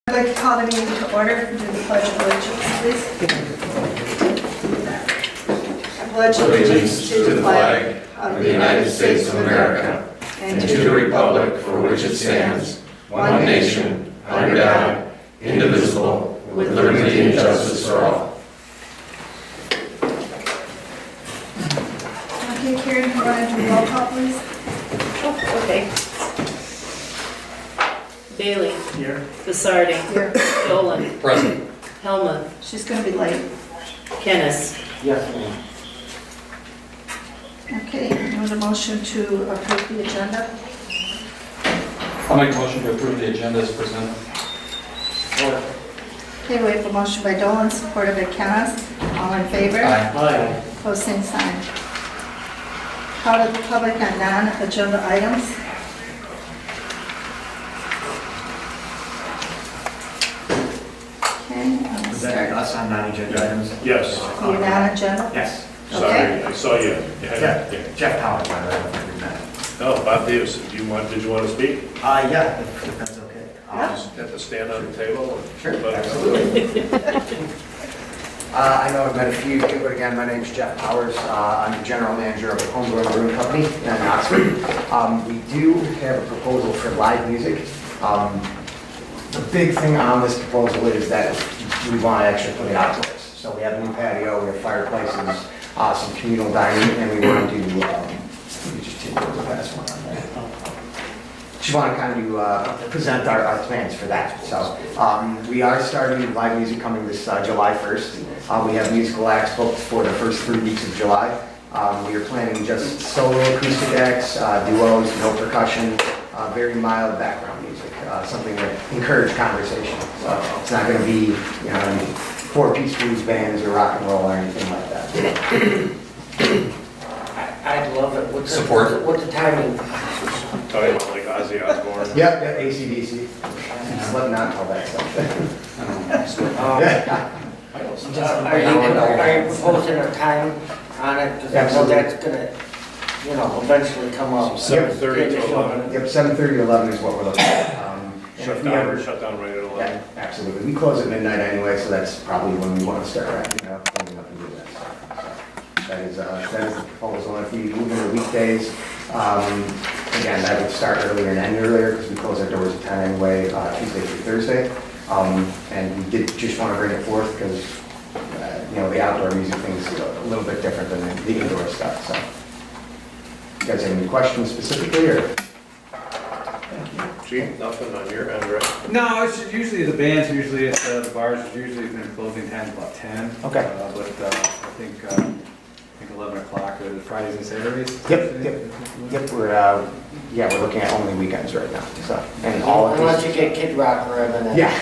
I'd like to call the meeting to order and do the pledge of allegiance, please. I pledge Allegiance to the flag of the United States of America and to the republic for which it stands, one nation, under God, indivisible, with liberty and justice for all. Okay, Karen, you want to do roll call, please? Oh, okay. Bailey. Here. Basardi. Here. Dolan. Present. Helmut. She's going to be late. Kennis. Yes, ma'am. Okay, there was a motion to approve the agenda. I'll make a motion to approve the agenda as presented. Okay, we have a motion by Dolan, supported by Kennis. All in favor? Aye. Opposed, same sign. Call to the public on non-agenda items. Okay, I'll Is that start. us on non-agenda items? Yes, Your non-agenda? Yes. sorry, I saw you. Jeff Howard, by the way, I don't think we met. Oh, Bob Davis, did you want to speak? Yeah, if that's okay. Just have to stand on the table? Sure, But- absolutely. I know I've met a few, but again, my name's Jeff Powers. I'm the general manager of a homegrown brewing company in Oxford. We do have a proposal for live music. The big thing on this proposal is that we want to actually put it outdoors. So we have a new patio, we have fireplaces, some communal dining, and we want to do, let me just take the last one on there. Just want to kind of present our plans for that. So we are starting live music coming this July 1st. We have musical acts booked for the first 3 weeks of July. We are planning just solo acoustic acts, duos, no percussion, very mild background music, something that encourage conversation. So it's not going to be, you know, 4-piece blues bands or rock and roll or anything like that. I'd love it. What's Support. What's the timing? Talking about like Ozzy Osbourne? Yep, yeah, AC/DC, Slipknot, all that stuff. Are you proposing a time on it? Because I know Absolutely. that's gonna, eventually come up. 7:30 to 11. Yep, 7:30 to 11 is what we're looking at. And if Shut we ever- down right at 11. Yeah, absolutely. We close at midnight anyway, so that's probably when we want to start wrapping up, cleaning up and doing that stuff. So that is the proposal. And if we move into weekdays, again, that would start earlier and end earlier because we close our doors at 10 anyway, Tuesday through Thursday. And we did just want to bring it forth because, the outdoor music thing is a little bit different than the indoor stuff, so. You guys have any questions specifically, or? Gee, nothing on your end, right? No, it's usually the bands, usually at the bars, is usually the closing time's about 10. Okay. But I think 11 o'clock, or the Fridays and Saturdays. Yep, we're looking at only weekends right now, so, and all of Unless these. you get Kid Rock or everything. Yeah.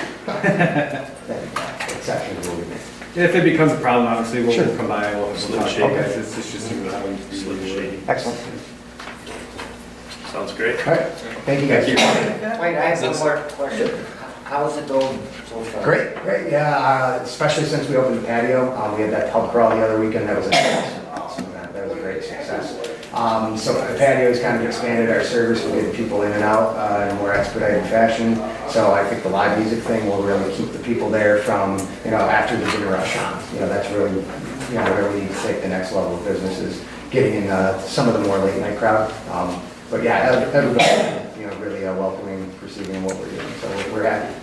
Exceptions will be made. If it becomes a problem, obviously, we'll Sure. come by, we'll Slim talk. Shady. Okay, it's just how we Slim Shady. Excellent. Sounds great. All right, thank you guys. Wait, I have one more question. How's it going so far? Great, yeah, especially since we opened the patio, we had that pub crawl the other weekend, that was an awesome event, that was a great success. So the patio's kind of expanded our service, we're getting people in and out in a more expedited fashion. So I think the live music thing will really keep the people there from, after the dinner rush on. That's really, where we need to take the next level of business is getting in some of the more late night crowd. But yeah, everybody, really welcoming, perceiving what we're doing, so we're happy.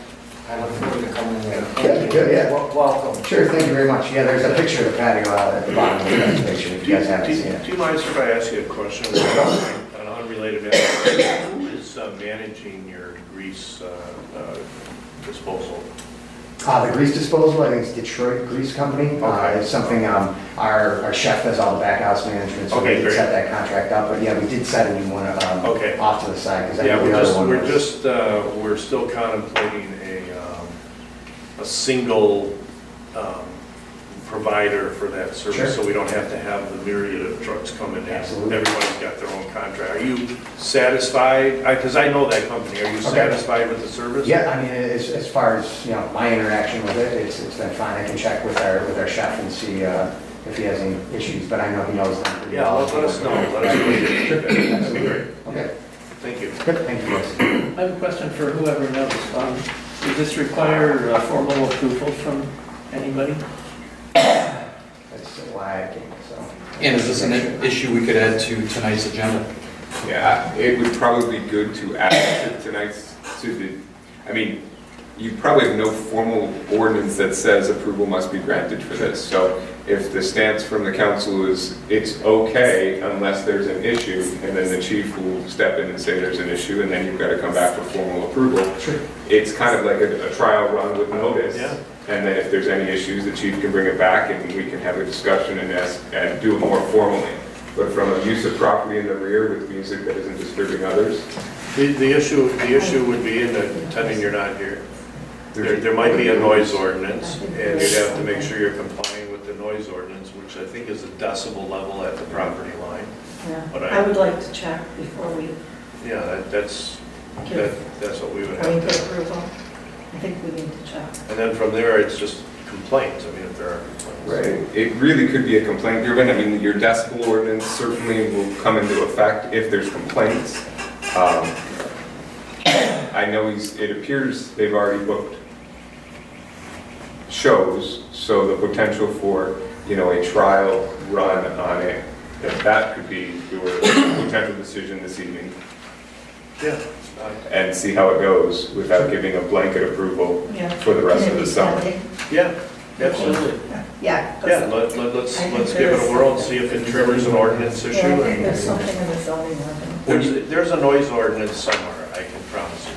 I look forward to coming there. Good, yeah. Welcome. Sure, thank you very much. Yeah, there's a picture of the patio at the bottom of the presentation, if you guys haven't seen it. Do you mind if I ask you a question on an unrelated matter? Who is managing your grease disposal? The grease disposal, I think it's Detroit Grease Company. Okay. It's something, our chef does all the back house management, so we Okay, did great. set that contract up. But yeah, we did set a new one Okay. off to the side, because I Yeah, think the other one was. we're still contemplating a single provider for that Sure. service, so we don't have to have the myriad of trucks coming in. Absolutely. Everybody's got their own contract. Are you satisfied? Because I know that company. Are you satisfied with the service? Yeah, I mean, as far as, my interaction with it, it's been fine. I can check with our chef and see if he has any issues, but I know he knows them pretty Yeah, well. let us know. Let us know. That'd be great. Okay, Thank you. good, thank you guys. I have a question for whoever knows. Does this require formal approval from anybody? That's lagging, so. And is this an issue we could add to tonight's agenda? Yeah, it would probably be good to add to tonight's, I mean, you probably have no formal ordinance that says approval must be granted for this. So if the stance from the council is it's okay unless there's an issue, and then the chief will step in and say there's an issue, and then you've got to come back for formal approval. Sure. It's kind of like a trial run with notice. Yeah. And then if there's any issues, the chief can bring it back and we can have a discussion and do it more formally. But from a use of property in the rear with music that isn't disturbing others, The issue would be, and pretending you're not here, there might be a noise ordinance, and you'd have to make sure you're complying with the noise ordinance, which I think is a decibel level at the property line. Yeah, But I would like to check before we Yeah, that's what we would going have to to. approval. I think we need to check. And then from there, it's just complaints, I mean, if there are complaints. right, it really could be a complaint driven. I mean, your decibel ordinance certainly will come into effect if there's complaints. I know it appears they've already booked shows, so the potential for, a trial run on it, that could be your potential decision this evening, Yeah. and see how it goes without giving a blanket approval Yeah. for the rest Can of it the be summer. pending? Yeah, absolutely. Yeah. Yeah, let's give it a whirl and see if it triggers an ordinance issue. Yeah, I think there's and- something in the zoning ordinance. There's a noise ordinance somewhere, I can promise you.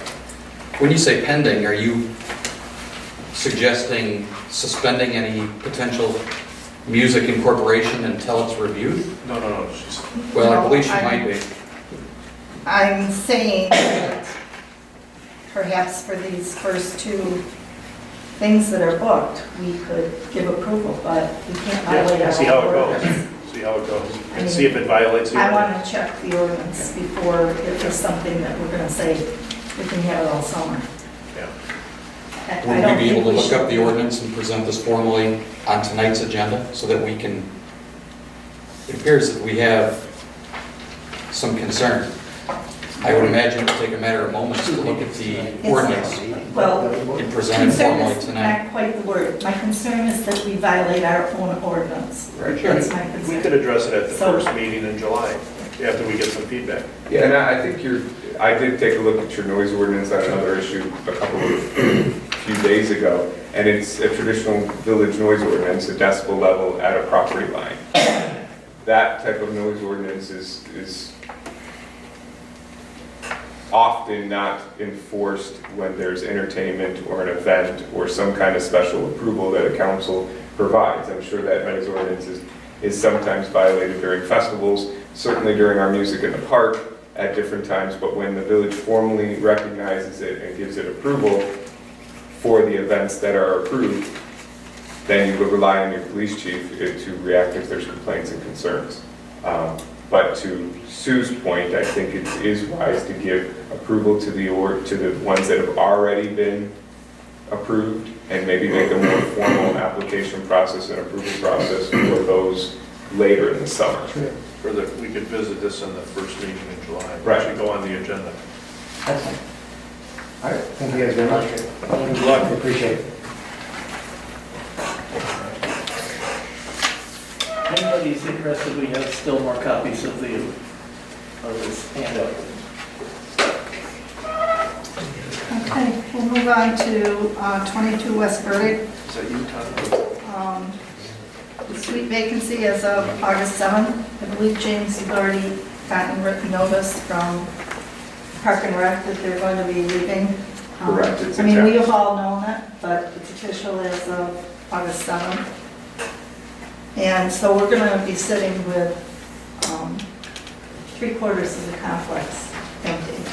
When you say pending, are you suggesting suspending any potential music incorporation until it's reviewed? No, she's, Well, I No, believe she I'm- might be. I'm saying that perhaps for these first two things that are booked, we could give approval, but we can't violate yeah, our see how it own goes, ordinance. see how it goes, I and see if it violates the I ordinance. want to check the ordinance before if there's something that we're going to say, we can have it all summer. Yeah. I Would don't we be think able to look should. up the ordinance and present this formally on tonight's agenda so that we can, it appears that we have some concern. I would imagine it would take a matter of moments to look at the ordinance Well, and present it concern formally is tonight. not quite the word. My concern is that we violate our own ordinance. That's my We concern. could address it at the So- first meeting in July, after we get some feedback. Yeah, and I think I did take a look at your noise ordinance on another issue few days ago, and it's a traditional village noise ordinance, a decibel level at a property line. That type of noise ordinance is often not enforced when there's entertainment or an event or some kind of special approval that a council provides. I'm sure that noise ordinance is sometimes violated during festivals, certainly during our music in the park at different times, but when the village formally recognizes it and gives it approval for the events that are approved, then you would rely on your police chief to react if there's complaints and concerns. But to Sue's point, I think it is wise to give approval to the ones that have already been approved, and maybe make a more formal application process and approval process for those later in the summer. We could visit this in the first meeting in July. Right. It should go on the agenda. That's fine. All right, thank you guys very much. Good luck. I appreciate it. Anybody's interested, we have still more copies of this handout. Okay, we'll move on to 22 West Burdick. Is that you, Tom? The suite vacancy as of August 7th. I believe James has already gotten written notice from Park and Rec that they're going to be leaving. Correct, it's I mean, we attached. have all known it, but it's official as of August 7th. And so we're going to be sitting with 3/4 of the complex empty.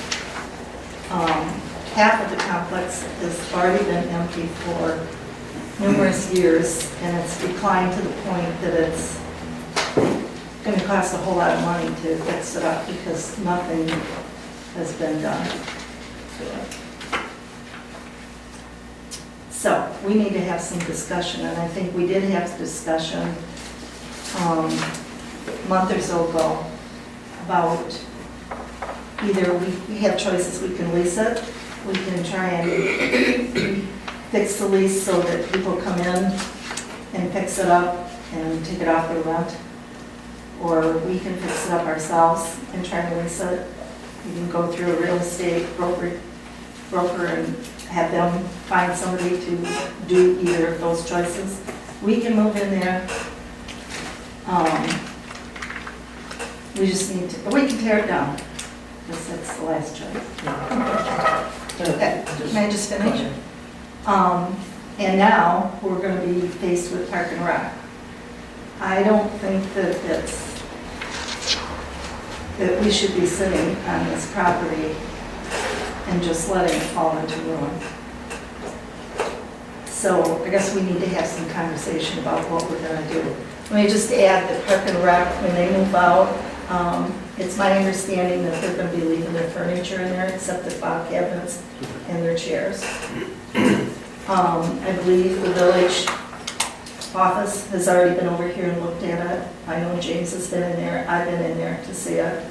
Half of the complex has already been empty for numerous years, and it's declined to the point that it's going to cost a whole lot of money to fix it up because nothing has been done to it. So we need to have some discussion, and I think we did have discussion a month or so ago about either we have choices, we can lease it, we can try and fix the lease so that people come in and fix it up and take it off their rent. Or we can fix it up ourselves and try to lease it. You can go through a real estate broker and have them find somebody to do either of those choices. We can move in there. We just need to, we can tear it down, because that's the last choice. Okay, may I just finish? And now, we're gonna be faced with Park and Rec. I don't think that we should be sitting on this property and just letting it fall into ruin. So I guess we need to have some conversation about what we're gonna do. Let me just add that Park and Rec, when they move out, it's my understanding that they're gonna be leaving their furniture in there, except the file cabinets and their chairs. I believe the village office has already been over here and looked at it. I know James has been in there, I've been in there to see it.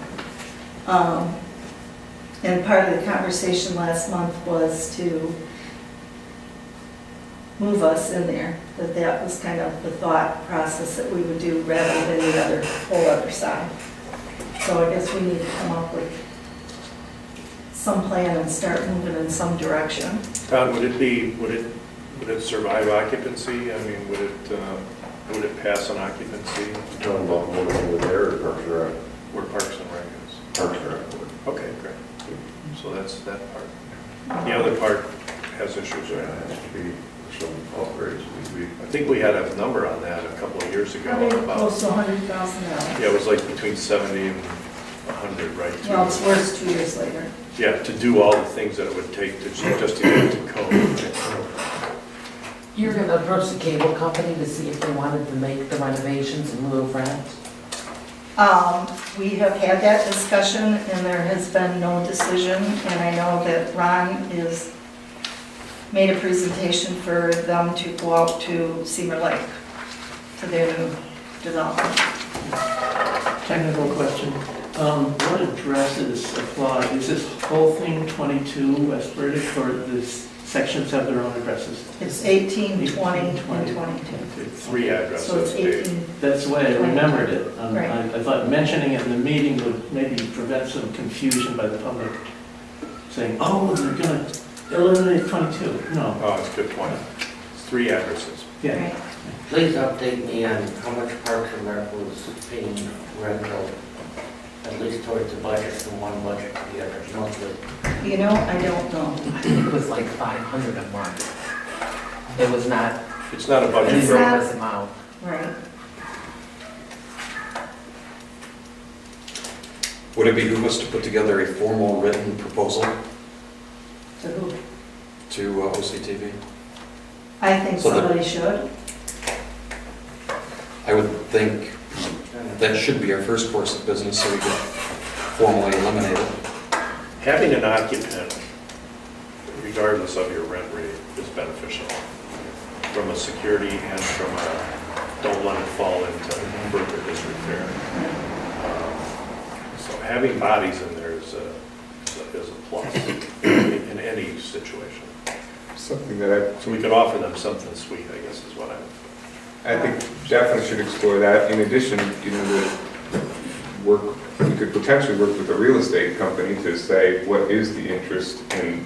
And part of the conversation last month was to move us in there, that was kind of the thought process that we would do rather than the whole other side. So I guess we need to come up with some plan and start moving in some direction. Todd, would it survive occupancy? I mean, would it pass an occupancy? Talking about moving over there or Parks and Rec? Where Parks and Rec is? Parks and Rec. Okay, great. So that's that part. The other part has issues, Yeah, right? it has to be some upgrades. I think we had a number on that a couple of years ago Probably about, close to $100,000. yeah, it was like between 70 and 100, right? Well, it's worse 2 years later. Yeah, to do all the things that it would take to just to get to code. You're gonna approach the cable company to see if they wanted to make the renovations in lieu of rent? We have had that discussion and there has been no decision, and I know that Ron is made a presentation for them to go out to Seymour Lake, to their new development. Technical question. What addresses apply? Is this whole thing 22 West Burdick, or these sections have their own addresses? It's 18, 20, and 22. Three So addresses, it's Dave. 18, That's the way I remembered it. Right. I thought mentioning it in the meeting would maybe prevent some confusion by the public, saying, oh, they're gonna eliminate 22. No. Oh, that's a good point. It's three addresses. Yeah. right? Please update me on how much Parks and Rec was paying rental, at least towards the budget, from one budget to the other monthly. You know, I don't know. I think it was like 500 a month. It was not It's not a an budget It's for, not- enormous amount. Right. Would it behoove us to put together a formal written proposal To who? to OCTV? I think So the- somebody should. I would think that should be our first course of business, so we could formally eliminate it. having an occupant, regardless of your rent rate, is beneficial. From a security and from a, don't let it fall into further disrepair. So having bodies in there is a plus in any situation. Something that So we could offer them something sweet, I guess is what I think definitely should explore that. In addition, we could potentially work with a real estate company to say, what is the interest in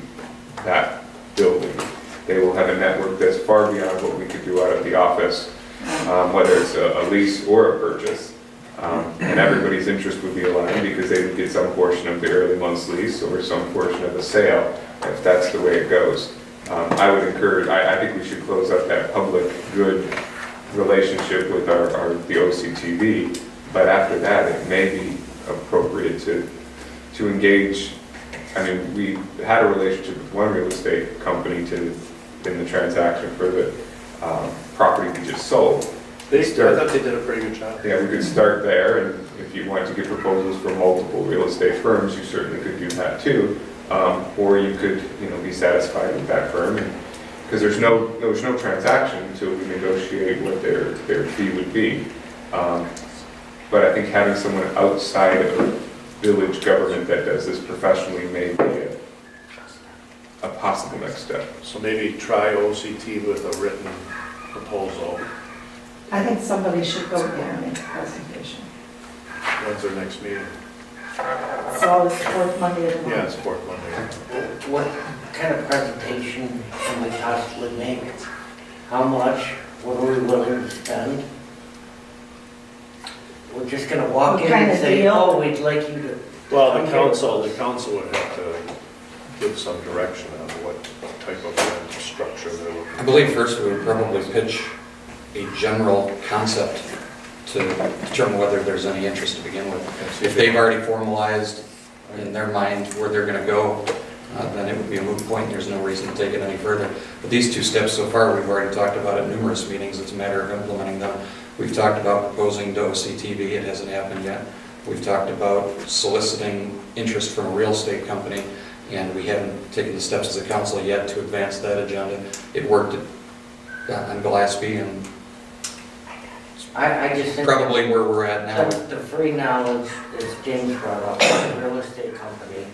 that building? They will have a network that's far beyond what we could do out of the office, whether it's a lease or a purchase. And everybody's interest would be aligned because they would get some portion of the early month's lease or some portion of the sale, if that's the way it goes. I would encourage, I think we should close up that public good relationship with the OCTV, but after that, it may be appropriate to engage. I mean, we had a relationship with one real estate company in the transaction for the property we just sold. I thought they did a pretty good job. Yeah, we could start there, and if you wanted to get proposals from multiple real estate firms, you certainly could do that too. Or you could, be satisfied with that firm, because there's no transaction until we negotiate what their fee would be. But I think having someone outside of village government that does this professionally may be possible next step. So maybe try OCT with a written proposal. I think somebody should go there and make a presentation. When's our next meeting? It's always the fourth Monday of the month. Yeah, it's fourth Monday. What kind of presentation can we possibly make? How much? What are we willing to spend? We're just gonna walk What in kind and of say, deal? oh, we'd like you to. Well, come the here." council would have to give some direction on what type of rent structure they're looking for. I believe first we would probably pitch a general concept to determine whether there's any interest to begin with. If they've already formalized in their mind where they're gonna go, then it would be a moot point, there's no reason to take it any further. But these two steps so far, we've already talked about at numerous meetings, it's a matter of implementing them. We've talked about proposing to OCTV, it hasn't happened yet. We've talked about soliciting interest from a real estate company, and we haven't taken the steps as a council yet to advance that agenda. It worked on Gillespie, and I just think. probably where we're at now. The free knowledge, as James brought up, the real estate company,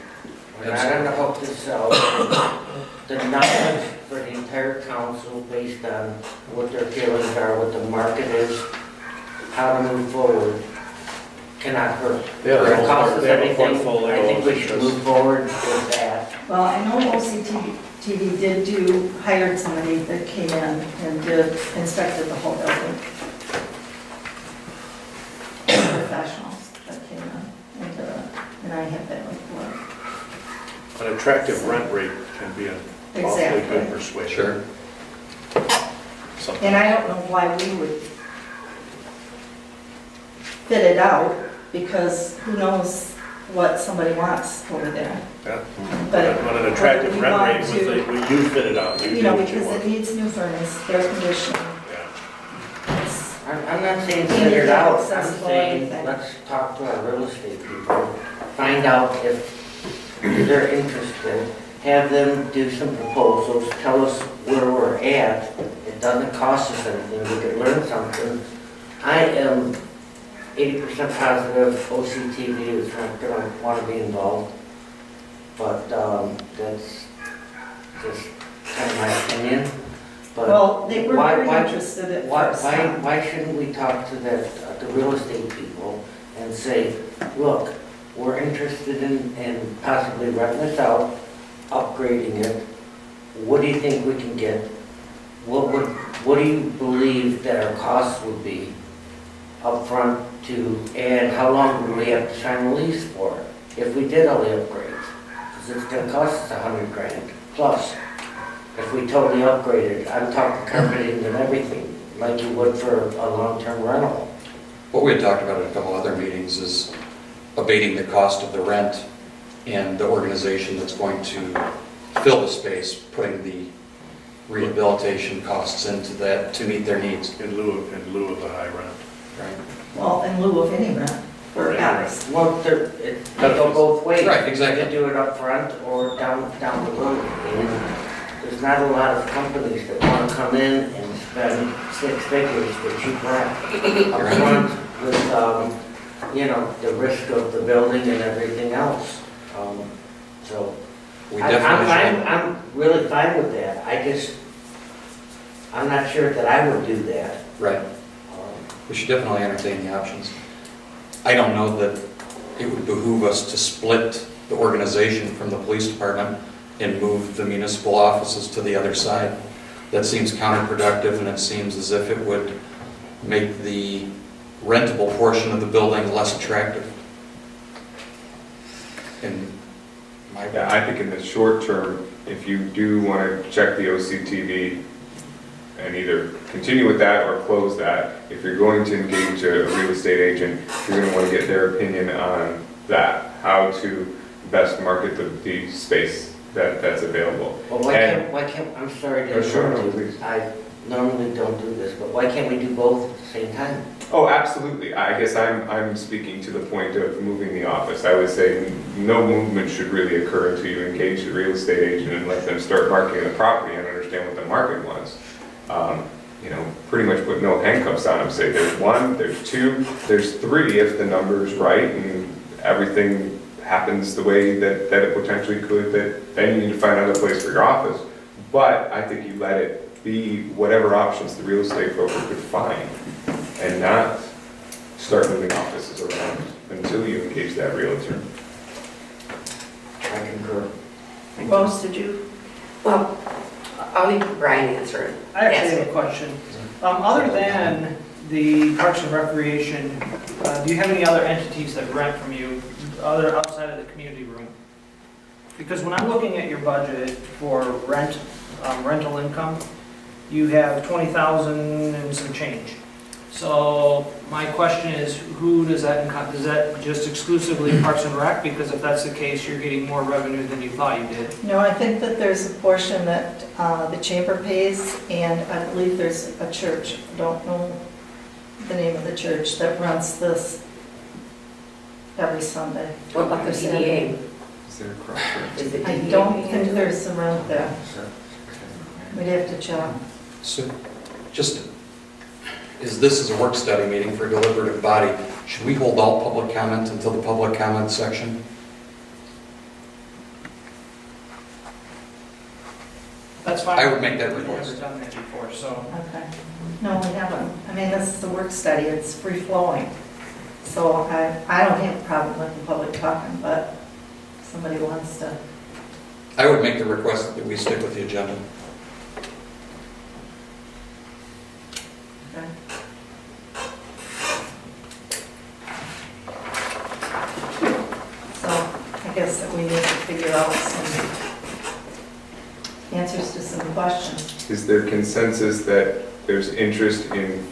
we're not on the hook to sell. The knowledge for the entire council based on what their feelings are, what the market is, how to move forward, cannot hurt. They have a If it costs us they have a anything, portfolio I think we of should interest. move forward with that. Well, I know OCTV hired somebody that came in and inspected the whole building. Professionals that came in and I have that report. An attractive rent rate can be an awfully Exactly. good persuasion. Sure. And I don't know why we would fit it out, because who knows what somebody wants over there. Yeah. But On an attractive whether we rent want rate, to- when you fit it out, you You do know, what you because want. it needs new furnace, air conditioning. Yeah. It's- I'm not saying Can't figure it get out, I'm accessible saying, anything. let's talk to our real estate people, find out if they're interested, have them do some proposals, tell us where we're at, it doesn't cost us anything, we could learn something. I am 80% positive OCTV is not gonna wanna be involved, but, that's just kind of my opinion, but. Well, they were why- very why- interested at Why, first. why shouldn't we talk to the real estate people and say, look, we're interested in possibly renting this out, upgrading it. What do you think we can get? What do you believe that our costs would be upfront to, and how long would we have to sign a lease for if we did all the upgrades? Because it's gonna cost us $100,000 plus. If we totally upgraded, I'm talking carpeting and everything, like you would for a long-term rental. What we had talked about at a couple other meetings is abating the cost of the rent and the organization that's going to fill the space, putting the rehabilitation costs into that to meet their needs. In lieu of the high rent. Right. Well, in lieu of any rent for Any us. Well, it go both ways. Right, exactly. You can do it up front or down the road. And there's not a lot of companies that want to come in and spend 6 figures for cheap rent up front with, the risk of the building and everything else. So We definitely should. I'm really fine with that. I'm not sure that I would do that. Right. We should definitely entertain the options. I don't know that it would behoove us to split the organization from the police department and move the municipal offices to the other side. That seems counterproductive, and it seems as if it would make the rentable portion of the building less attractive. In my Yeah, I think in the short term, if you do want to check the OCTV and either continue with that or close that, if you're going to engage a real estate agent, you're going to want to get their opinion on that, how to best market the space that's available. Well, why can't, I'm sorry to Oh, sure, no, interrupt you. please. I normally don't do this, but why can't we do both at the same time? Oh, absolutely. I guess I'm speaking to the point of moving the office. I would say no movement should really occur until you engage the real estate agent and let them start marketing the property and understand what the market wants. Pretty much put no handcuffs on them. Say there's 1, there's 2, there's 3 if the number's right and everything happens the way that it potentially could, that then you need to find another place for your office. But I think you let it be whatever options the real estate broker could find, and not start moving offices around until you engage that realtor. I concur. Rose, did you? Well, I'll leave Brian answer it. I actually have a question. Other than the Parks and Recreation, do you have any other entities that rent from you, other outside of the community room? Because when I'm looking at your budget for rental income, you have 20,000 and some change. So my question is, who does that encompass? Is that just exclusively Parks and Rec? Because if that's the case, you're getting more revenue than you thought you did. No, I think that there's a portion that the chamber pays, and I believe there's a church, I don't know the name of the church, that runs this every Sunday. What about the CDA? Is there a cross-reference? Is it I DDA? don't think there's a rent there. We'd have to check. So, just, as this is a work study meeting for a deliberative body, should we hold all public comment until the public comment section? That's fine. I would make that We've request. never done that before, so. Okay. No, we haven't. I mean, this is a work study, it's free-flowing. So I don't have a problem with the public talking, but if somebody wants to. I would make the request that we stick with the agenda. Okay. So I guess that we need to figure out some answers to some questions. Is there consensus that there's interest in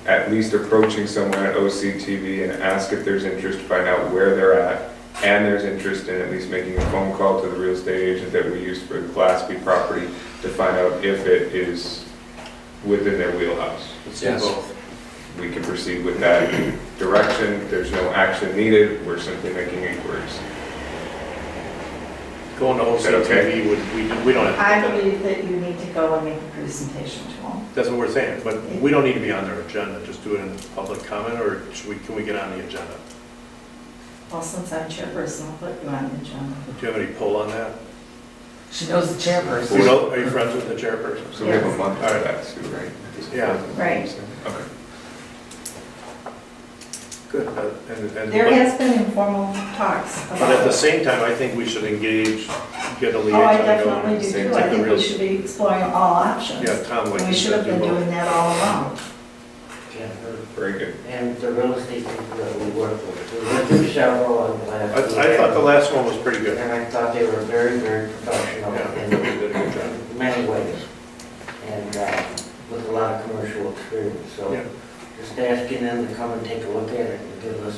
at least approaching someone at OCTV and ask if there's interest, find out where they're at, and there's interest in at least making a phone call to the real estate agent that we use for the Class B property to find out if it is within their wheelhouse? Let's do Yes. both. We can proceed with that direction. There's no action needed. We're simply making inquiries. Going to that okay? OCTV, we don't have to. I do that. believe that you need to go and make a presentation to them. That's what we're saying, but we don't need to be on their agenda, just do it in public comment, or can we get on the agenda? Well, since I'm chairperson, I'll put you on the agenda. Do you have any pull on that? She knows the chairperson. Are you friends with the chairperson? So we have a Yes. month for that too, right? Yeah. Right. Okay. Good. There has been informal talks But at about the it. same time, I think we should engage, get a Oh, I liaison definitely going. do Same too. like I the think real- we should be exploring all options. Yeah, Tom, like And you we should have said, been do both. doing that all along. Very good. And the real estate people that we work with. We went through several on the last. I thought the last one was pretty good. And I thought they were very, very professional Yeah, in they did a good job. many ways. And with a lot of commercial experience. So Yeah. just asking them to come and take a look at it and give us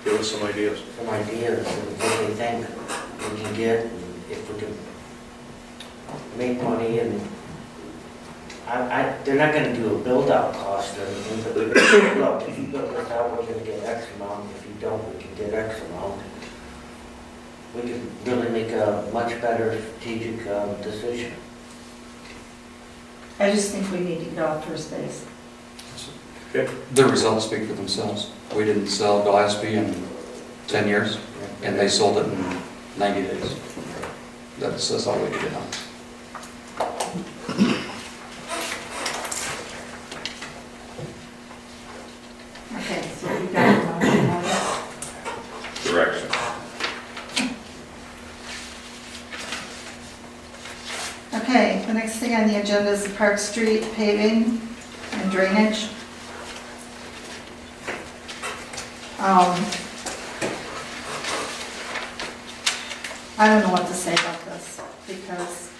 Give us some ideas. some ideas of what they think we can get and if we can make money. And they're not gonna do a build-out cost or anything, but look, if you build this out, we're gonna get X amount. If you don't, we can get X amount. We can really make a much better strategic decision. I just think we need to get off first base. The results speak for themselves. We didn't sell Gillespie in 10 years, and they sold it in 90 days. That's all we need to know. Okay, so we got a motion on this. Direction. Okay, the next thing on the agenda is the Park Street paving and drainage. I don't know what to say about this because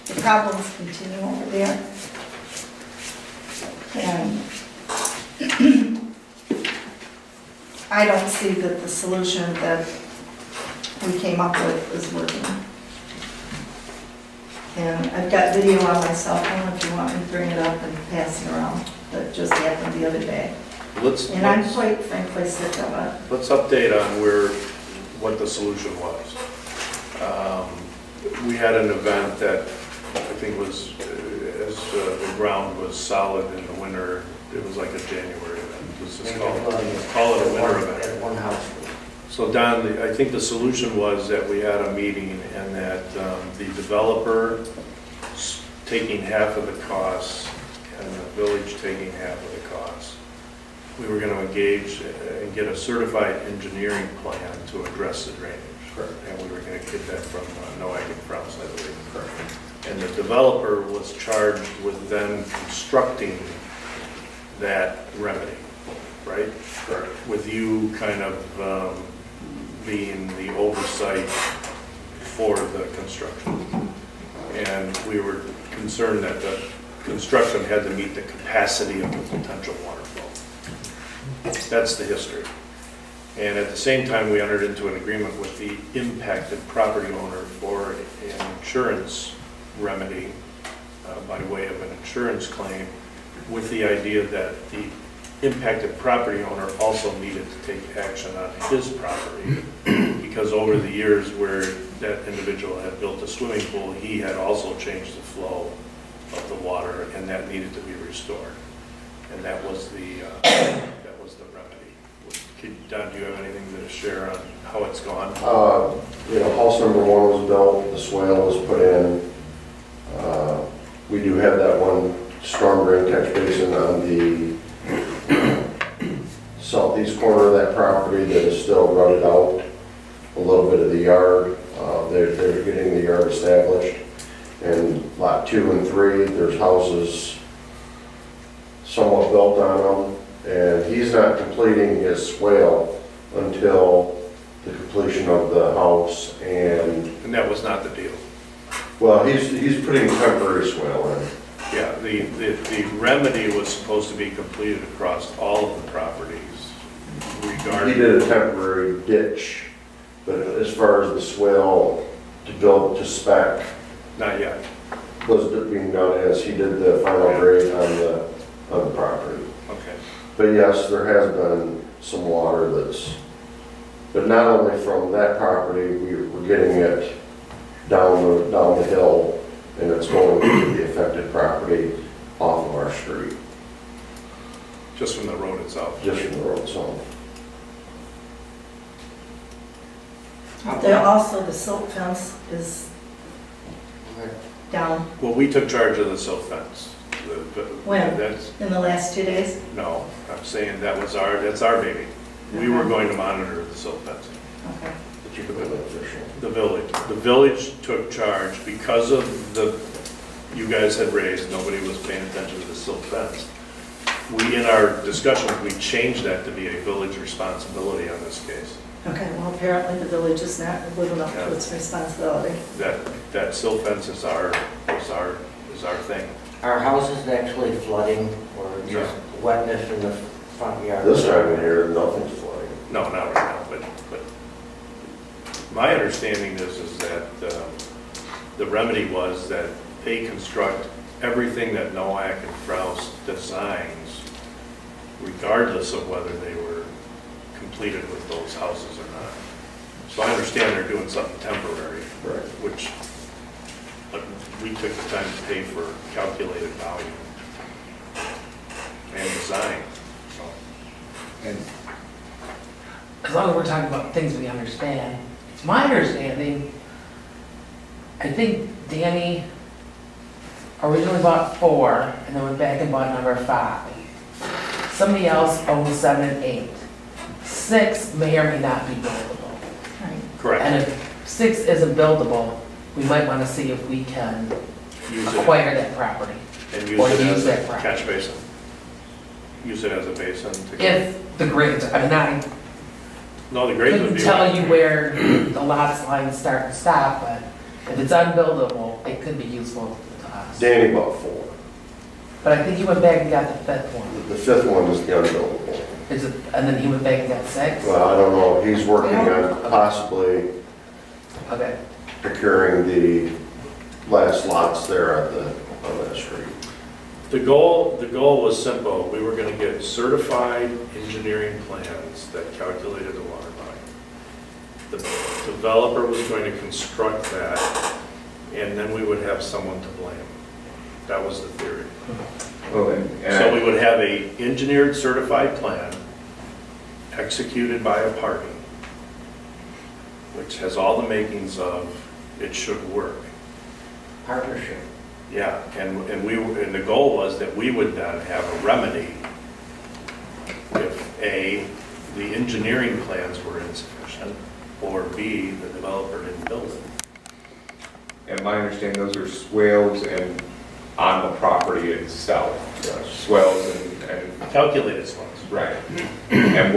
the problems continue over there. And I don't see that the solution that we came up with is working. And I've got video on my cell phone if you want me to bring it up and pass it around. That just happened the other day. And I'm quite frankly sick of it. Let's update on what the solution was. We had an event that I think was, as the ground was solid in the winter, it was like a January event. Let's just call it a winter event. At one house. So Don, I think the solution was that we had a meeting and that the developer taking half of the costs and the village taking half of the costs. We were going to engage and get a certified engineering plan to address the drainage. And we were going to get that from Noack and Frous, I believe. And the developer was charged with then constructing that remedy, right? Correct. With you kind of being the oversight for the construction. And we were concerned that the construction had to meet the capacity of the potential water flow. That's the history. And at the same time, we entered into an agreement with the impacted property owner for an insurance remedy by way of an insurance claim, with the idea that the impacted property owner also needed to take action on his property, because over the years where that individual had built a swimming pool, he had also changed the flow of the water, and that needed to be restored. And that was the remedy. Don, do you have anything to share on how it's gone? House number 1 was built, the swale was put in. We do have that one storm drain catch basin on the southeast corner of that property that is still rutted out. A little bit of the yard, they're getting the yard established. And lot 2 and 3, there's houses somewhat built on them. And he's not completing his swale until the completion of the house. And that was not the deal. Well, he's putting temporary swale in. Yeah, the remedy was supposed to be completed across all of the properties regarding. He did a temporary ditch, but as far as the swale to build to spec, Not yet. was being done as he did the final grade on the property. Okay. But yes, there has been some water but not only from that property, we're getting it down the hill, and it's going to the affected property off of our street, Just from the road itself. just from the road itself. There also, the silt fence is down Well, we took charge of the silt fence. When? That's, in the last 2 days. no, I'm saying that's our baby. We were going to monitor the silt fence. Okay. But you could be official. The village took charge because of you guys had raised, nobody was paying attention to the silt fence. We, in our discussions, we changed that to be a village responsibility on this case. Okay, well, apparently the village is not living up to its responsibility. That silt fence is our thing. Are houses actually flooding or just wetness in the front yard? This time of year, nothing's flooding. No, not right now, but my understanding is that the remedy was that they construct everything that Noack and Frous designs, regardless of whether they were completed with those houses or not. So I understand they're doing something temporary, Right. but we took the time to pay for calculated value and design. So. And as long as we're talking about things we understand, it's my understanding, I think Danny originally bought 4 and then went back and bought number 5. Somebody else owns 7 and 8. 6 may or may not be buildable. Right. Correct. And if 6 isn't buildable, we might want to see if we can Use it acquire that property. and use or it use as that a property. catch basin. Use it as a basin to. If the grades, I mean, I No, the grades would couldn't be. tell you where the lots lines start and stop, but if it's unbuildable, it could be useful to us. Danny bought 4. But I think he went back and got the 5th one. The 5th one is the unbuildable. Is it, and then he went back and got 6? Well, I don't know, he's working on possibly Okay. procuring the last lots there on that street. The goal was simple. We were going to get certified engineering plans that calculated the water line. The developer was going to construct that, and then we would have someone to blame. That was the theory. Well, So we would have a engineered certified plan executed by a party, which has all the makings of it should work. Partnership. Yeah, and the goal was that we would then have a remedy if A, the engineering plans were insufficient, or B, the developer didn't build it. And my understanding, those are swales and on the property itself, swales and, Calculated slopes. right. And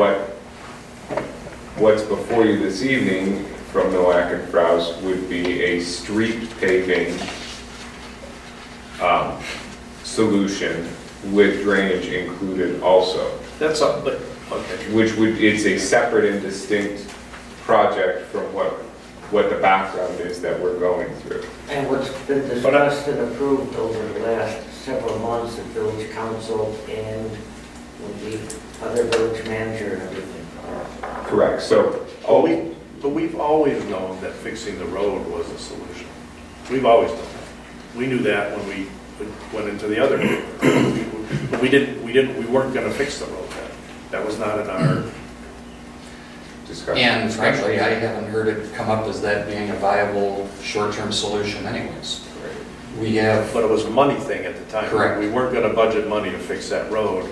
what's before you this evening from Noack and Kraus would be a street paving solution with drainage included also, That's up, but, okay. which would, it's a separate and distinct project from what the background is that we're going through. And what's been discussed and approved over the last several months at village council and with the other village manager and everything. Correct, so, But we've always known that fixing the road was the solution. We've always known that. We knew that when we went into the other. But we weren't gonna fix the road then. That was not in our, discussion. And frankly, I haven't heard it come up as that being a viable short-term solution anyways. We have, but it was a money thing at the time. Correct. We weren't gonna budget money to fix that road.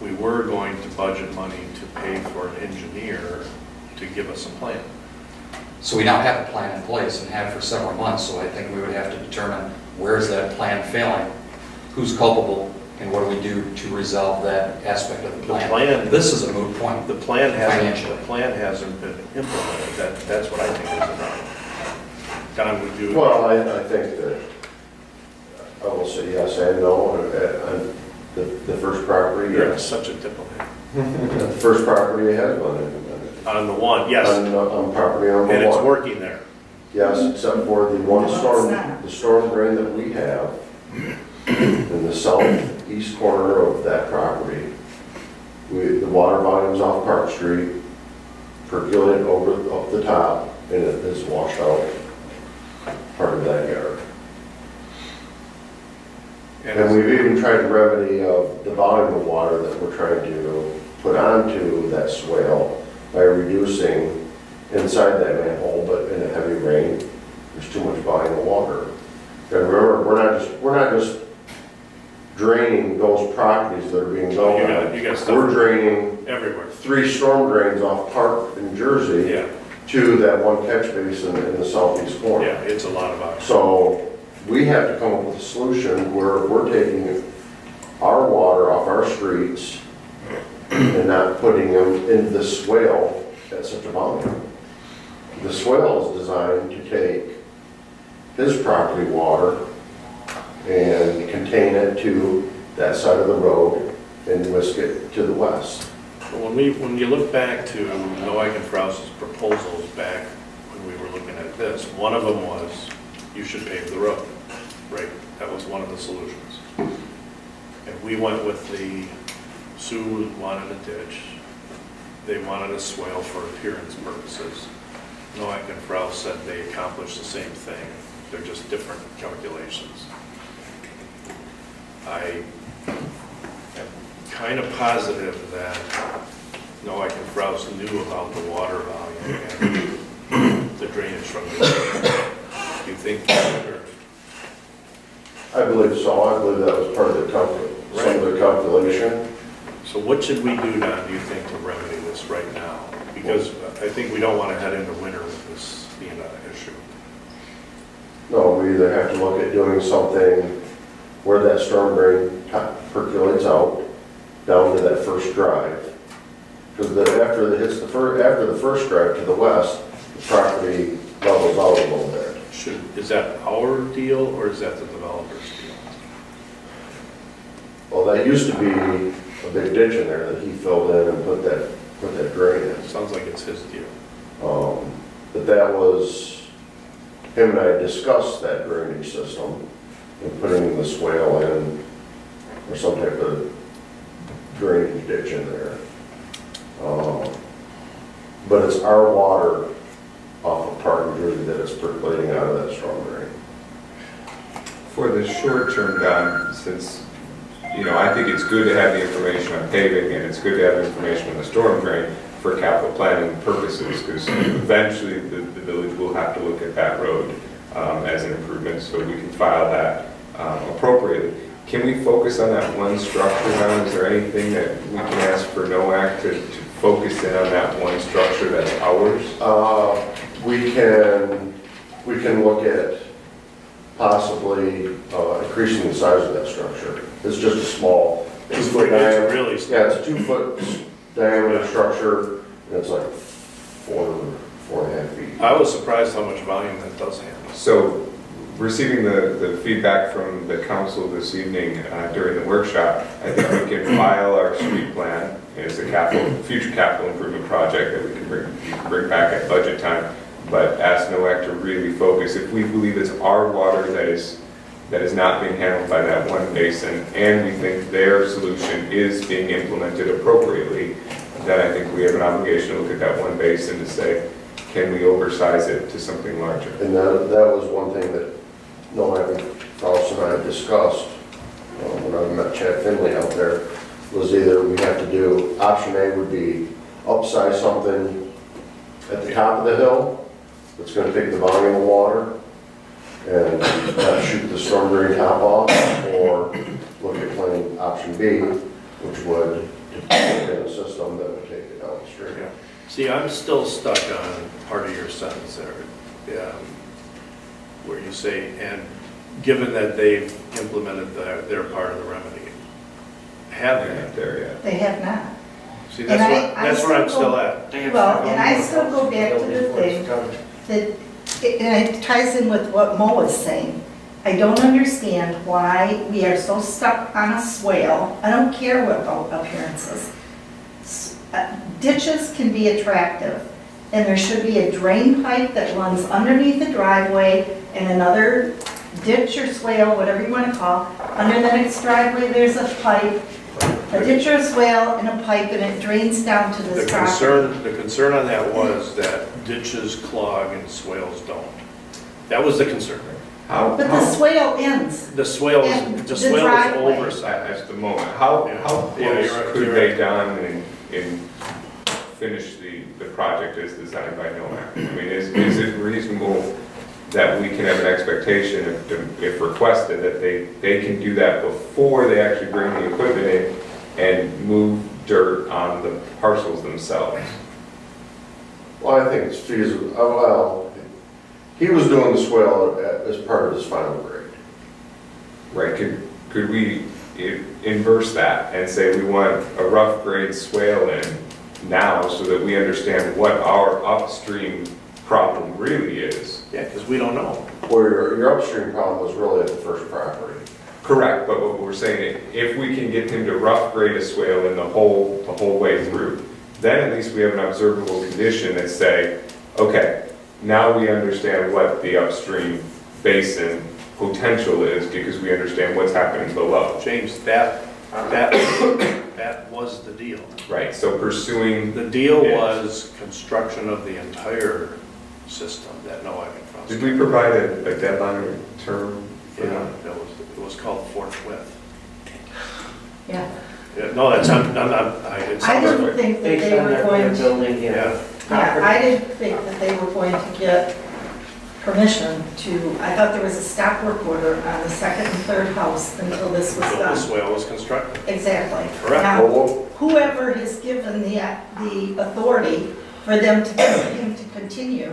We were going to budget money to pay for an engineer to give us a plan. so we now have a plan in place and have for several months, so I think we would have to determine where is that plan failing, who's culpable, and what do we do to resolve that aspect of the plan. plan- This is a moot point. The plan Financially. hasn't been implemented. That's what I think is the problem. Don, would you? Well, I think that, I will say yes and no, on the first property, You're yes. such a diplomat. The first property has been implemented. On the one, yes, On property number and it's one. working there. Yes, except for the one No, it's storm, not. the storm drain that we have in the southeast corner of that property. The water volume's off Park Street, percolate over up the top, and it is washed out part of that yard. And we've even tried to remedy the volume of water that we're trying to put onto that swale by reducing inside that manhole, but in a heavy rain, there's too much volume of water. And remember, we're not just draining those properties that are being built on. You got stuff We're draining everywhere. 3 storm drains off Park in Jersey Yeah, to that one catch basin in the southeast corner. yeah, it's a lot of oxygen. So we have to come up with a solution where we're taking our water off our streets and not putting them into the swale at such a volume. The swale is designed to take his property water and contain it to that side of the road and whisk it to the west. But when you look back to Noack and Kraus's proposals back when we were looking at this, one of them was you should pave the road, right? That was one of the solutions. And we went with the, Sue wanted a ditch, they wanted a swale for appearance purposes. Noack and Kraus said they accomplished the same thing, they're just different calculations. I am kind of positive that Noack and Kraus knew about the water volume and the drainage from the road. Do you think that, or? I believe so. I believe that was part of the some of the calculation. So what should we do now, do you think, to remedy this right now? Because I think we don't want to head into winter with this being an issue. No, we either have to look at doing something where that storm drain percolates out down to that first drive. Because after the first drive to the west, the property levels out a little bit. Is that our deal or is that the developer's deal? Well, that used to be a big ditch in there that he filled in and put that drain in. Sounds like it's his deal. But that was, him and I discussed that drainage system and putting the swale in or some type of drainage ditch in there. But it's our water off of Park in Jersey that is percolating out of that storm drain. For the short term, Don, since, I think it's good to have the information on paving and it's good to have information on the storm drain. for capital planning purposes, because eventually the village will have to look at that road as an improvement, so we can file that appropriately. Can we focus on that one structure now? Is there anything that we can ask for NOAC to focus in on that one structure that's ours? We can look at possibly increasing the size of that structure. It's just a small, It's really yeah, it's a 2 foot diameter structure, and it's like 4.5 feet. I was surprised how much volume that does handle. So, receiving the feedback from the council this evening during the workshop, I think we can file our street plan as a future capital improvement project that we can bring back at budget time, but ask NOAC to really focus. If we believe it's our water that is not being handled by that one basin, and we think their solution is being implemented appropriately, then I think we have an obligation to look at that one basin to say, can we oversize it to something larger? And that was one thing that Noah Frost and I discussed when I met Chad Finley out there, was either we have to do, option A would be upsize something at the top of the hill that's going to take the volume of water and not shoot the storm drain top off, or look at plan option B, which would put in a system that would take it downstream. Yeah. See, I'm still stuck on part of your sentence there, where you say, and given that they've implemented their part of the remedy. Have They're they? not there yet. They have not. See, And that's where I'm still at. Well, and I still go back to the thing that, and it ties in with what Mo was saying. I don't understand why we are so stuck on a swale. I don't care what about appearances. Ditches can be attractive, and there should be a drain pipe that runs underneath the driveway and another ditch or swale, whatever you want to call. Under the next driveway, there's a pipe, a ditch or a swale and a pipe, and it drains down to this property. The concern on that was that ditches clog and swales don't. That was the concern. How, But the swale ends. The swale And was, the the swale was driveway. oversized. at the moment, how Yeah, close you're right, could you're they right. down and finish the project as designed by NOAC? I mean, is it reasonable that we can have an expectation, if requested, that they can do that before they actually bring the equipment in and move dirt on the parcels themselves? Well, I think it's feasible. Well, he was doing the swale as part of his final grade. Right, could we inverse that and say we want a rough grade swale in now so that we understand what our upstream problem really is? Yeah, because we don't know. Where your upstream problem was really at the first property. Correct, but what we're saying, if we can get him to rough grade a swale in the whole way through, then at least we have an observable condition that say, okay, now we understand what the upstream basin potential is because we understand what's happening below. James, that was the deal. Right, so pursuing, The deal Yes. was construction of the entire system that NOAC had found. did we provide a deadline or term for Yeah, that? it was called forthwith. Yeah. Yeah, no, it's not, it's I not. didn't think that Based they on were their going to, building, Yeah. I didn't think that they were going to get permission to, I thought there was a stop work order on the second and third house until this was Until the done. swale was constructed. Exactly. Correct. Now, Well, whoever has given the authority for them to, him to continue,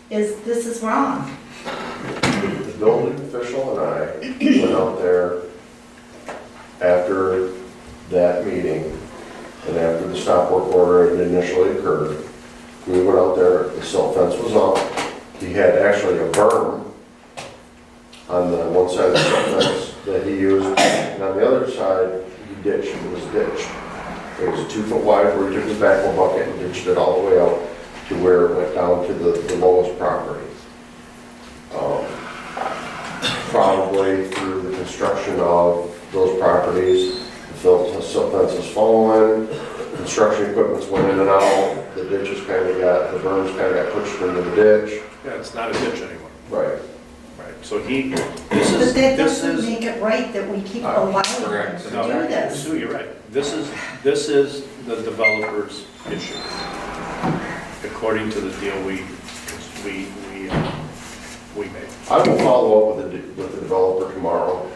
this is wrong. the building official and I went out there after that meeting and after the stop work order had initially occurred. We went out there, the silt fence was up. He had actually a berm on the one side of the silt fence that he used, and on the other side, he ditched, it was ditched. It was 2 foot wide where he took his backhoe bucket and ditched it all the way out to where it went down to the lowest property. Probably through the construction of those properties, the silt fence has fallen, construction equipment's went in and out, the ditches kind of got, the berms kind of got pushed into the ditch. Yeah, it's not a ditch anymore. Right. Right. So he, But that this doesn't is, make it right that we keep allowing him correct. to no, do this. Sue, you're right. This is the developer's issue. According to the deal we made. I will follow up with the developer tomorrow.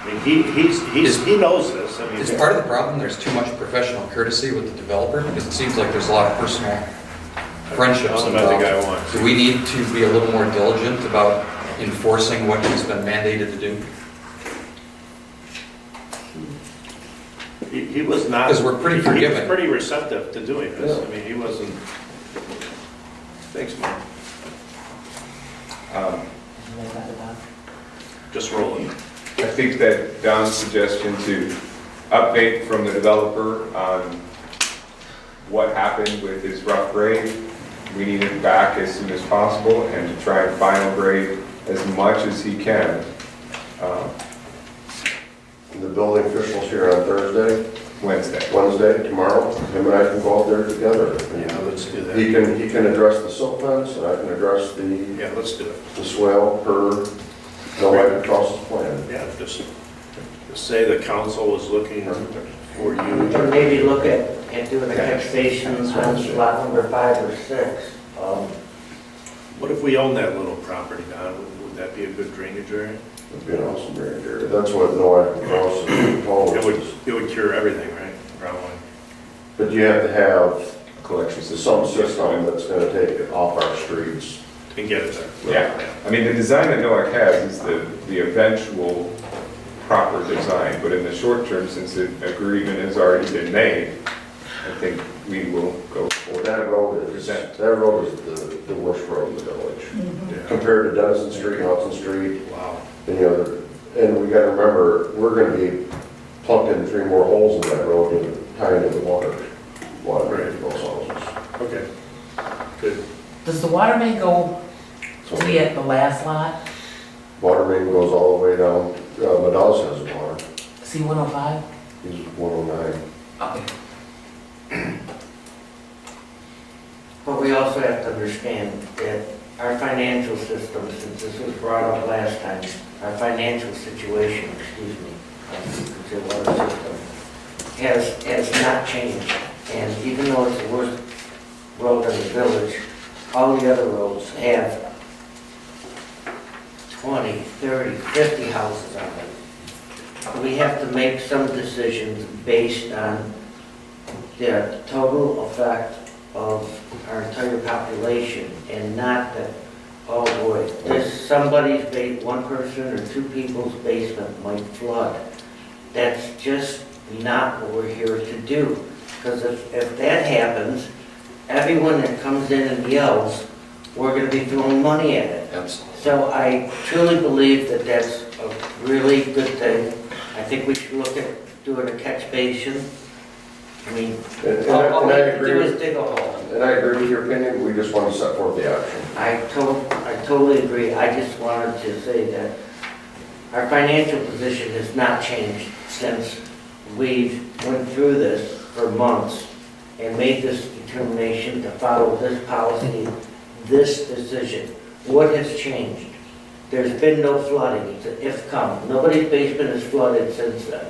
I mean, he knows this. I mean, Is part of the problem, there's too much professional courtesy with the developer? Because it seems like there's a lot of personal friendships I don't know about the guy involved. wants. Do we need to be a little more diligent about enforcing what he's been mandated to do? He was not. 'Cause we're pretty He was forgiving. pretty receptive to doing this. I mean, he wasn't. Thanks, man. Just roll it. I think that Don's suggestion to update from the developer on what happened with his rough grade, we need it back as soon as possible, and to try and final grade as much as he can. The building official's here on Thursday, Wednesday. tomorrow. Him and I can go out there together. Yeah, let's do that. He can address the silt fence, and I can address the Yeah, let's do it. swale per, no right across the plan. Yeah, just say the council was looking for you. Or maybe look at doing a catch basins on lot number 5 or 6. What if we own that little property, Don? Would that be a good drainage area? It'd be an awesome drainage area. That's what Noack Cross is. It would cure everything, right? Probably. But you have to have Collection system. some system that's gonna take it off our streets. And get it there. Yeah, I mean, the design that NOAC has is the eventual proper design, but in the short term, since the agreement has already been made, I think we will go Well, for that road is the worst road in the village. Mhm. Yeah. Compared to Dennison Street, Hudson Street, Wow. and and we gotta remember, we're gonna be plugging 3 more holes in that road to tie into the water main to those houses. Okay. Good. Does the water main go So to the last lot, water main goes all the way down, Madal's has water, C-105? he's 109. Okay. But we also have to understand that our financial system, since this was brought up last time, our financial situation, the water system, has not changed. And even though it's the worst road in the village, all the other roads have 20, 30, 50 houses on it. We have to make some decisions based on the total effect of our entire population, and not that, oh boy, one person or 2 people's basement might flood. That's just not what we're here to do. Because if that happens, everyone that comes in and yells, we're gonna be throwing money at it. Absolutely. So I truly believe that that's a really good thing. I think we should look at doing a catch basin. I mean, all we have to do is dig a hole. And I agree with your opinion, we just want to set forth the action. I totally agree. I just wanted to say that our financial position has not changed since we went through this for months and made this determination to follow this policy, this decision. What has changed? There's been no flooding, it's an if come. Nobody's basement has flooded since then.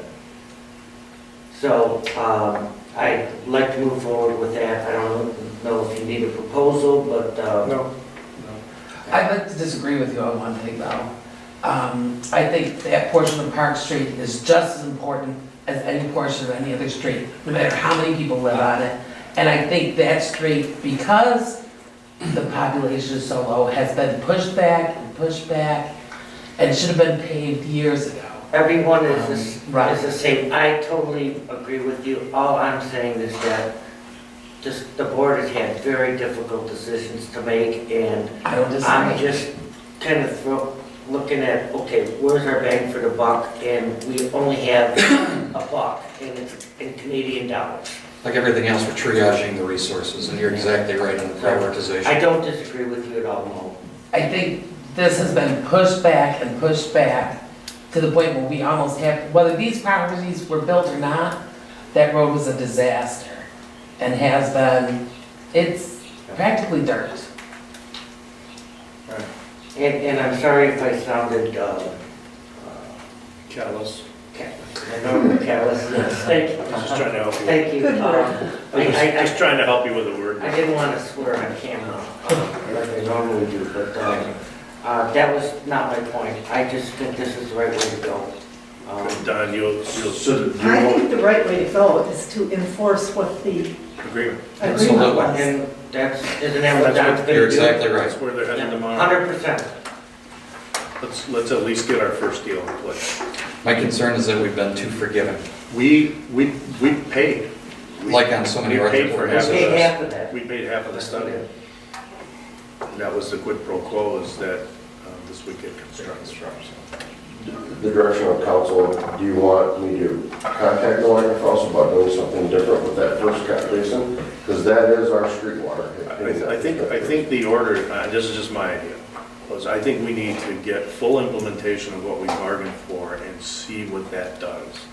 So, I'd like to move forward with that. I don't know if you need a proposal, but, No. I'd like to disagree with you on one thing though. I think that portion of Park Street is just as important as any portion of any other street, no matter how many people live on it. And I think that street, because the population is so low, has been pushed back, and should have been paved years ago. everyone is Right. the same. I totally agree with you. All I'm saying is that the board has had very difficult decisions to make, and I don't I'm disagree. just kind of looking at, okay, where's our bang for the buck? And we only have a buck, and it's in Canadian dollars. Like everything else, we're triaging the resources, and you're exactly right in the prioritization. I don't disagree with you at all, Mo. I think this has been pushed back to the point where we almost have, whether these properties were built or not, that road was a disaster and has been, it's practically dirt. And I'm sorry if I sounded, Callous. I know callous, yes, thank you. Just trying to help you. Thank you. Good word. Just trying to help you with the word. I didn't want to swear on camera like I normally do, but that was not my point. I just think this is the right way to go. Don, you'll I think the right way to go is to enforce what the agreement. agreement was. And that's, isn't that what Don's gonna do? You're exactly right. That's where they're heading tomorrow. 100%. Let's at least get our first deal in place. My concern is that we've been too forgiving, We paid. like on so many We other paid for half of organizations. Pay half of that. We paid half of the study. And that was the quid pro quo, is that this would get constructed. The direction of council, do you want me to contact the Niagara Falls about doing something different with that first cat basin? Because that is our street water. I think the order, this is just my idea, was I think we need to get full implementation of what we bargained for and see what that does.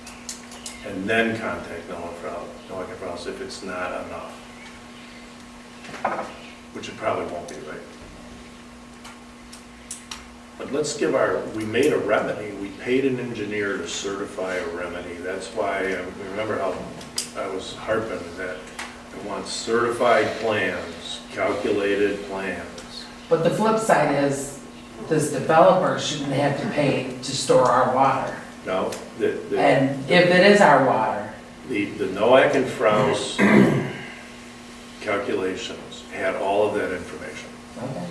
And then contact Niagara Falls if it's not enough. Which it probably won't be, right? But let's give we made a remedy, we paid an engineer to certify a remedy. That's why, remember how I was harping that I want certified plans, calculated plans. But the flip side is, this developer shouldn't have to pay to store our water. No, And if it is our water, the Noack and Frous calculations had all of that information. okay.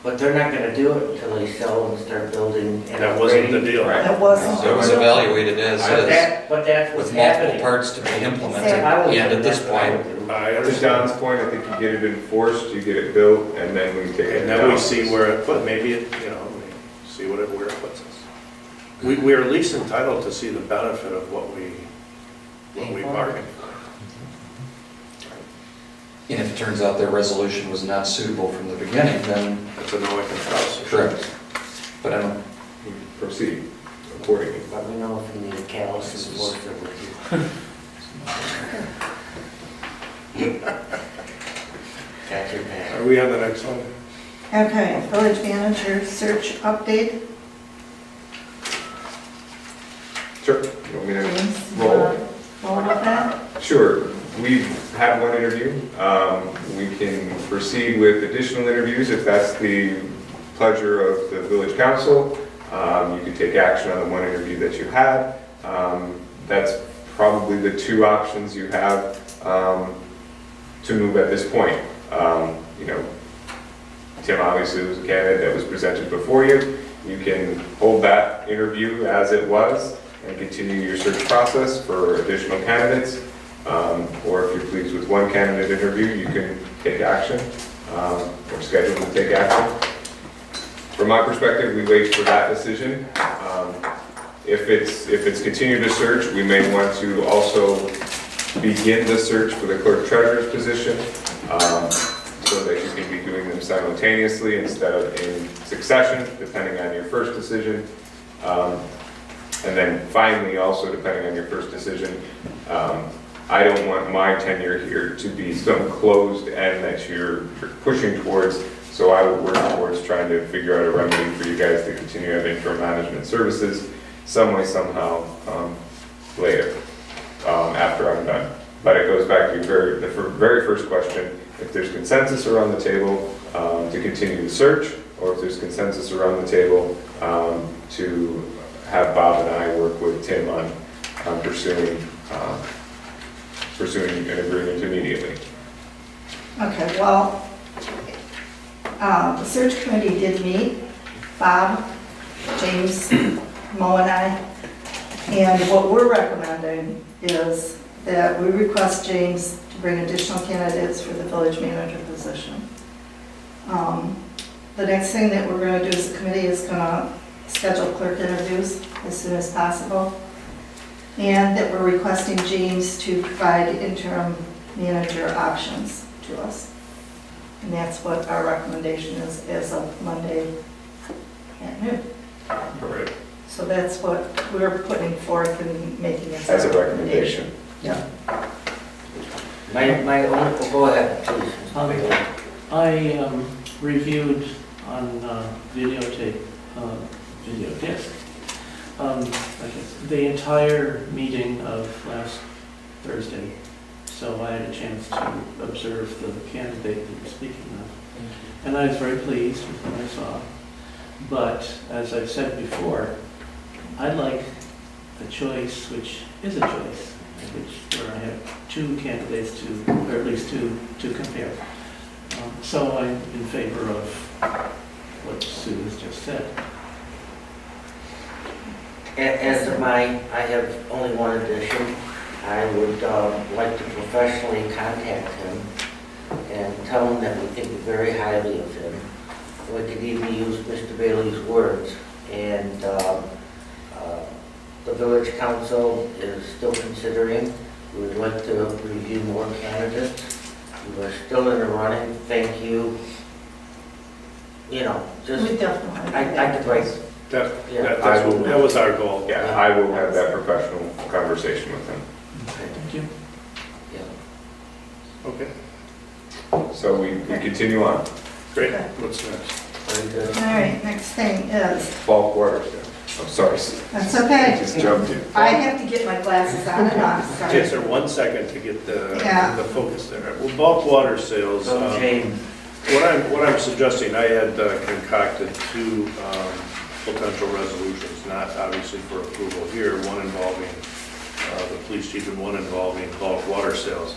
But they're not gonna do it until they sell and start building. And That wasn't the upgrading. deal. It wasn't. So it was evaluated as But is, that's what's with multiple happening. parts to be implemented. Exactly. And at this point, I To understand. Don's point, I think you get it enforced, you get it built, and then we take it And down. then we see where it put, maybe it, see where it puts us. We're at least entitled to see the benefit of what we bargained for. and if it turns out their resolution was not suitable from the beginning, then That's a Noack and Frous. correct. But I don't, We proceed accordingly. Let me know if you need a callus enforcer with you. Got your back. Are we on the next one? Okay, village manager search update. Sure. You want me to James, you roll? wanna roll with that? Sure. We've had one interview. We can proceed with additional interviews if that's the pleasure of the village council. You can take action on the one interview that you had. That's probably the two options you have to move at this point. Tim obviously was a candidate that was presented before you. You can hold that interview as it was and continue your search process for additional candidates. Or if you're pleased with one candidate interview, you can take action or schedule to take action. From my perspective, we wait for that decision. If it's continued to search, we may want to also begin the search for the clerk treasurer's position so that you can be doing them simultaneously instead of in succession, depending on your first decision. And then finally, also depending on your first decision, I don't want my tenure here to be some closed end that you're pushing towards, so I would work towards trying to figure out a remedy for you guys to continue having interim management services some way, somehow, later, after I'm done. But it goes back to the very first question, if there's consensus around the table to continue the search, or if there's consensus around the table to have Bob and I work with Tim on pursuing an agreement immediately. Okay, well, the search committee did meet, Bob, James, Mo and I, and what we're recommending is that we request James to bring additional candidates for the village manager position. The next thing that we're going to do as a committee is going to schedule clerk interviews as soon as possible, and that we're requesting James to provide interim manager options to us. And that's what our recommendation is as of Monday at noon. Correct. So that's what we're putting forth and making as As a our recommendation. Yeah. My own, go ahead, please. reviewed on videotape, video disc, I guess, the entire meeting of last Thursday. So I had a chance to observe the candidate that you're speaking of. And I was very pleased with what I saw. But as I've said before, I'd like a choice, which is a choice, where I have two candidates to, or at least two to compare. So I'm in favor of what Sue has just said. As of mine, I have only one addition. I would like to professionally contact him and tell him that we think very highly of him. We could even use Mr. Bailey's words. And the village council is still considering. We would like to review more candidates. We are still in the running. Thank you. You know, just, We definitely. I could write. That was our goal. Yeah, I will have that professional conversation with him. Thank you. Yeah. Okay, So we continue on. great. Okay. What's next? Very good. All right, next thing is, Bulk water. I'm sorry. that's I okay. just jumped in. I have to get my glasses on and off, Okay, sorry. sir, 1 second to get Yeah. the focus there. Well, bulk water sales, So James, what I'm suggesting, I had concocted two potential resolutions, not obviously for approval here, one involving the police chief and one involving bulk water sales.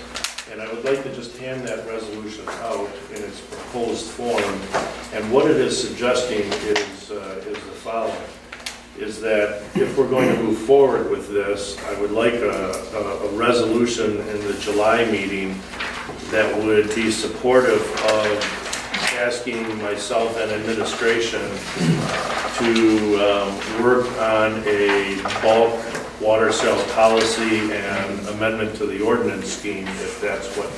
And I would like to just hand that resolution out in its proposed form. And what it is suggesting is the following, is that if we're going to move forward with this, I would like a resolution in the July meeting that would be supportive of asking myself and administration to work on a bulk water sales policy and amendment to the ordinance scheme, if that's what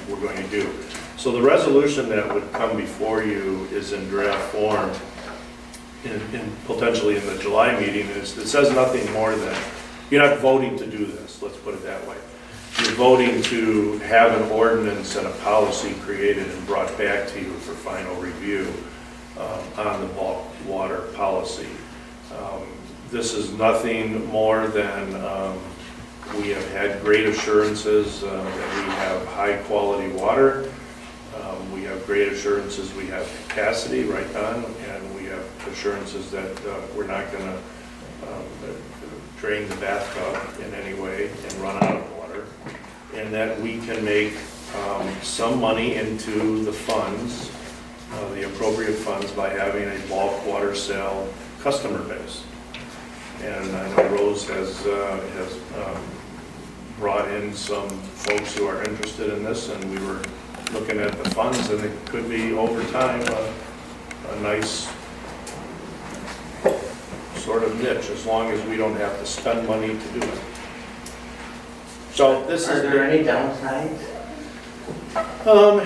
we're going to do. So the resolution that would come before you is in draft form, in potentially in the July meeting. It says nothing more than, you're not voting to do this, let's put it that way. You're voting to have an ordinance and a policy created and brought back to you for final review on the bulk water policy. This is nothing more than we have had great assurances that we have high-quality water. We have great assurances we have capacity, right, Don? And we have assurances that we're not going to drain the bathtub in any way and run out of water. And that we can make some money into the funds, the appropriate funds, by having a bulk water sale customer base. And I know Rose has brought in some folks who are interested in this, and we were looking at the funds, and it could be over time a nice sort of niche, as long as we don't have to spend money to do it. So this is. Are there any downsides?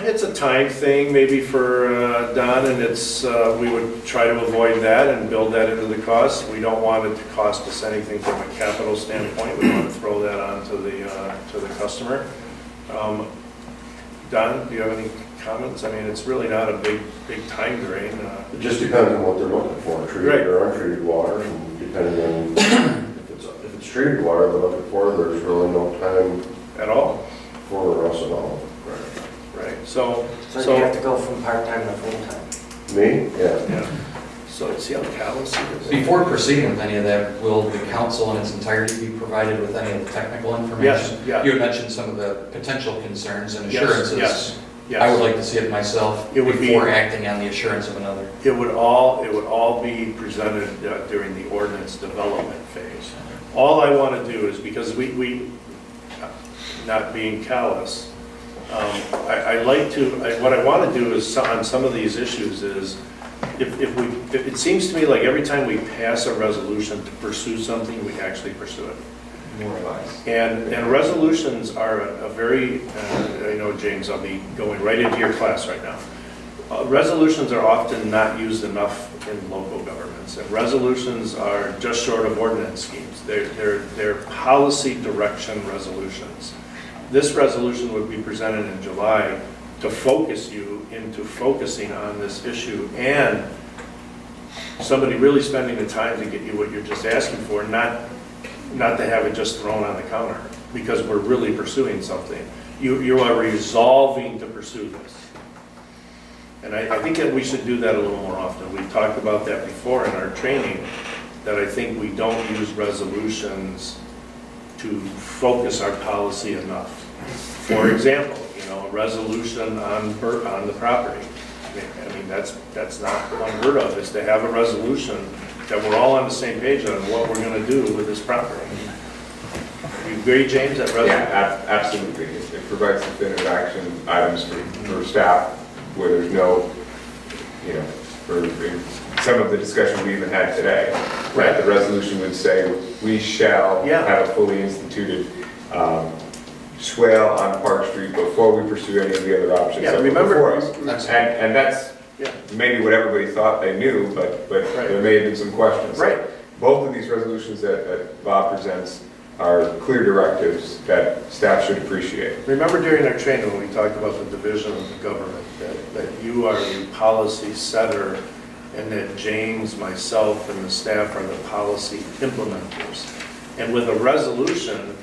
It's a time thing, maybe for Don, and it's, we would try to avoid that and build that into the cost. We don't want it to cost us anything from a capital standpoint. We want to throw that on to the customer. Don, do you have any comments? I mean, it's really not a big time drain. It just depends on what they're looking for, treated or untreated water, and depending on if it's treated water they're looking for, there's really no time At all? for us at all. Right, so. So you have to go from part-time to full-time? Me? Yeah. Yeah. So see how callous it is? Before proceeding with any of that, will the council in its entirety be provided with any of the technical information? Yes, yeah. You had mentioned some of the potential concerns and Yes, assurances. yes. I would like to see it myself It would be- before acting on the assurance of another. It would all be presented during the ordinance development phase. All I want to do is, because we not being callous, what I want to do is, on some of these issues is, it seems to me like every time we pass a resolution to pursue something, we actually pursue it. More advice. And resolutions are a very, I know, James, I'll be going right into your class right now. Resolutions are often not used enough in local governments, and resolutions are just short of ordinance schemes. They're policy direction resolutions. This resolution would be presented in July to focus you into focusing on this issue and somebody really spending the time to get you what you're just asking for, not to have it just thrown on the counter, because we're really pursuing something. You are resolving to pursue this. And I think that we should do that a little more often. We've talked about that before in our training, that I think we don't use resolutions to focus our policy enough. For example, a resolution on the property. I mean, that's not unheard of, is to have a resolution that we're all on the same page on what we're going to do with this property. You agree, James, that resolution? Yeah, absolutely. It provides definitive action items for staff where there's no, for some of the discussion we even had today. Right. The resolution would say, we shall Yeah. have a fully instituted swale on Park Street before we pursue any of the other options Yeah, that were remember- before us. And that's Yeah. maybe what everybody thought they knew, but Right. there may have been some questions. So Right. both of these resolutions that Bob presents are clear directives that staff should appreciate. Remember during our training when we talked about the division of the government, that you are the policy setter and that James, myself, and the staff are the policy implementers. And with a resolution,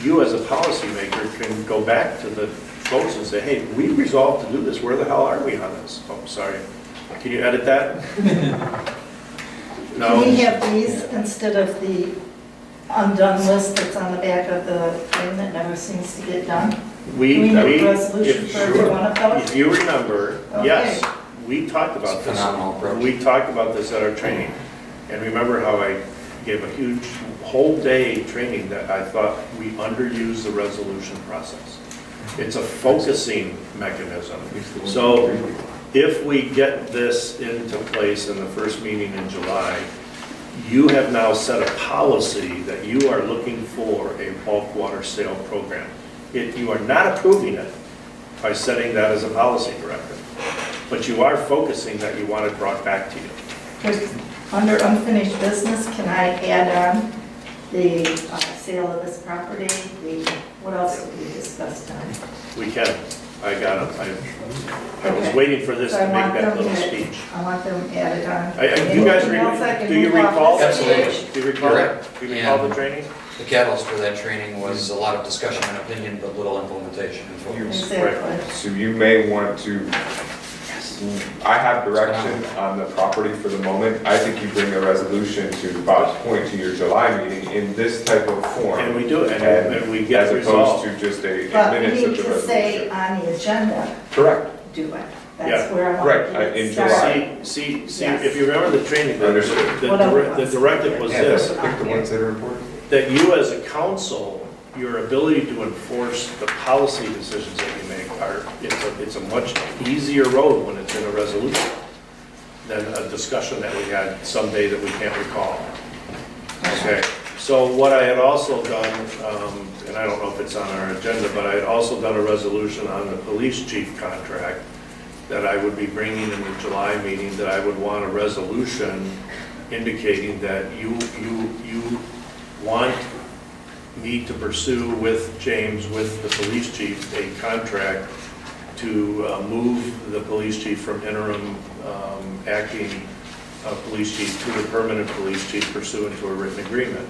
you as a policymaker can go back to the folks and say, hey, we resolved to do this. Where the hell are we on this? Oh, sorry. Can you edit that? No? Can we have these instead of the undone list that's on the back of the thing that never seems to get done? Can we have a resolution for every one of those? If you remember, Okay. yes, we talked about It's a this. phenomenal approach. We talked about this at our training. And remember how I gave a huge whole day training that I thought we underused the resolution process. It's a focusing mechanism. So if we get this into place in the first meeting in July, you have now set a policy that you are looking for a bulk water sale program. You are not approving it by setting that as a policy directive, but you are focusing that you want it brought back to you. There's- Under unfinished business, can I add on the sale of this property? What else did we discuss tonight? We can. I got it. I was Okay. waiting for this So to I make want that them little to- speech. I want them added on. You guys, Anything else I can do you move off recall? this Absolutely. page? Do you recall Correct. Do you recall And- the training? The catalyst for that training was a lot of discussion and opinion, but little implementation and focus. Exactly. So you may want to, I have direction on the property for the moment. I think you bring a resolution to Bob's point to your July meeting in this type of form. And we do it, and we get As resolved. opposed to just a But we minutes need of the to say resolution. on the agenda, Correct. do it. Yeah. That's where I want Right, to in get July. started. See, Yes. if you remember the training, Understood. the directive was this, Pick the ones that are important. that you as a council, your ability to enforce the policy decisions that you make it's a much easier road when it's in a resolution than a discussion that we had someday that we can't recall. Okay, so what I had also done, and I don't know if it's on our agenda, but I had also done a resolution on the police chief contract that I would be bringing in the July meeting, that I would want a resolution indicating that you want me to pursue with James, with the police chief, a contract to move the police chief from interim acting police chief to the permanent police chief pursuant to a written agreement.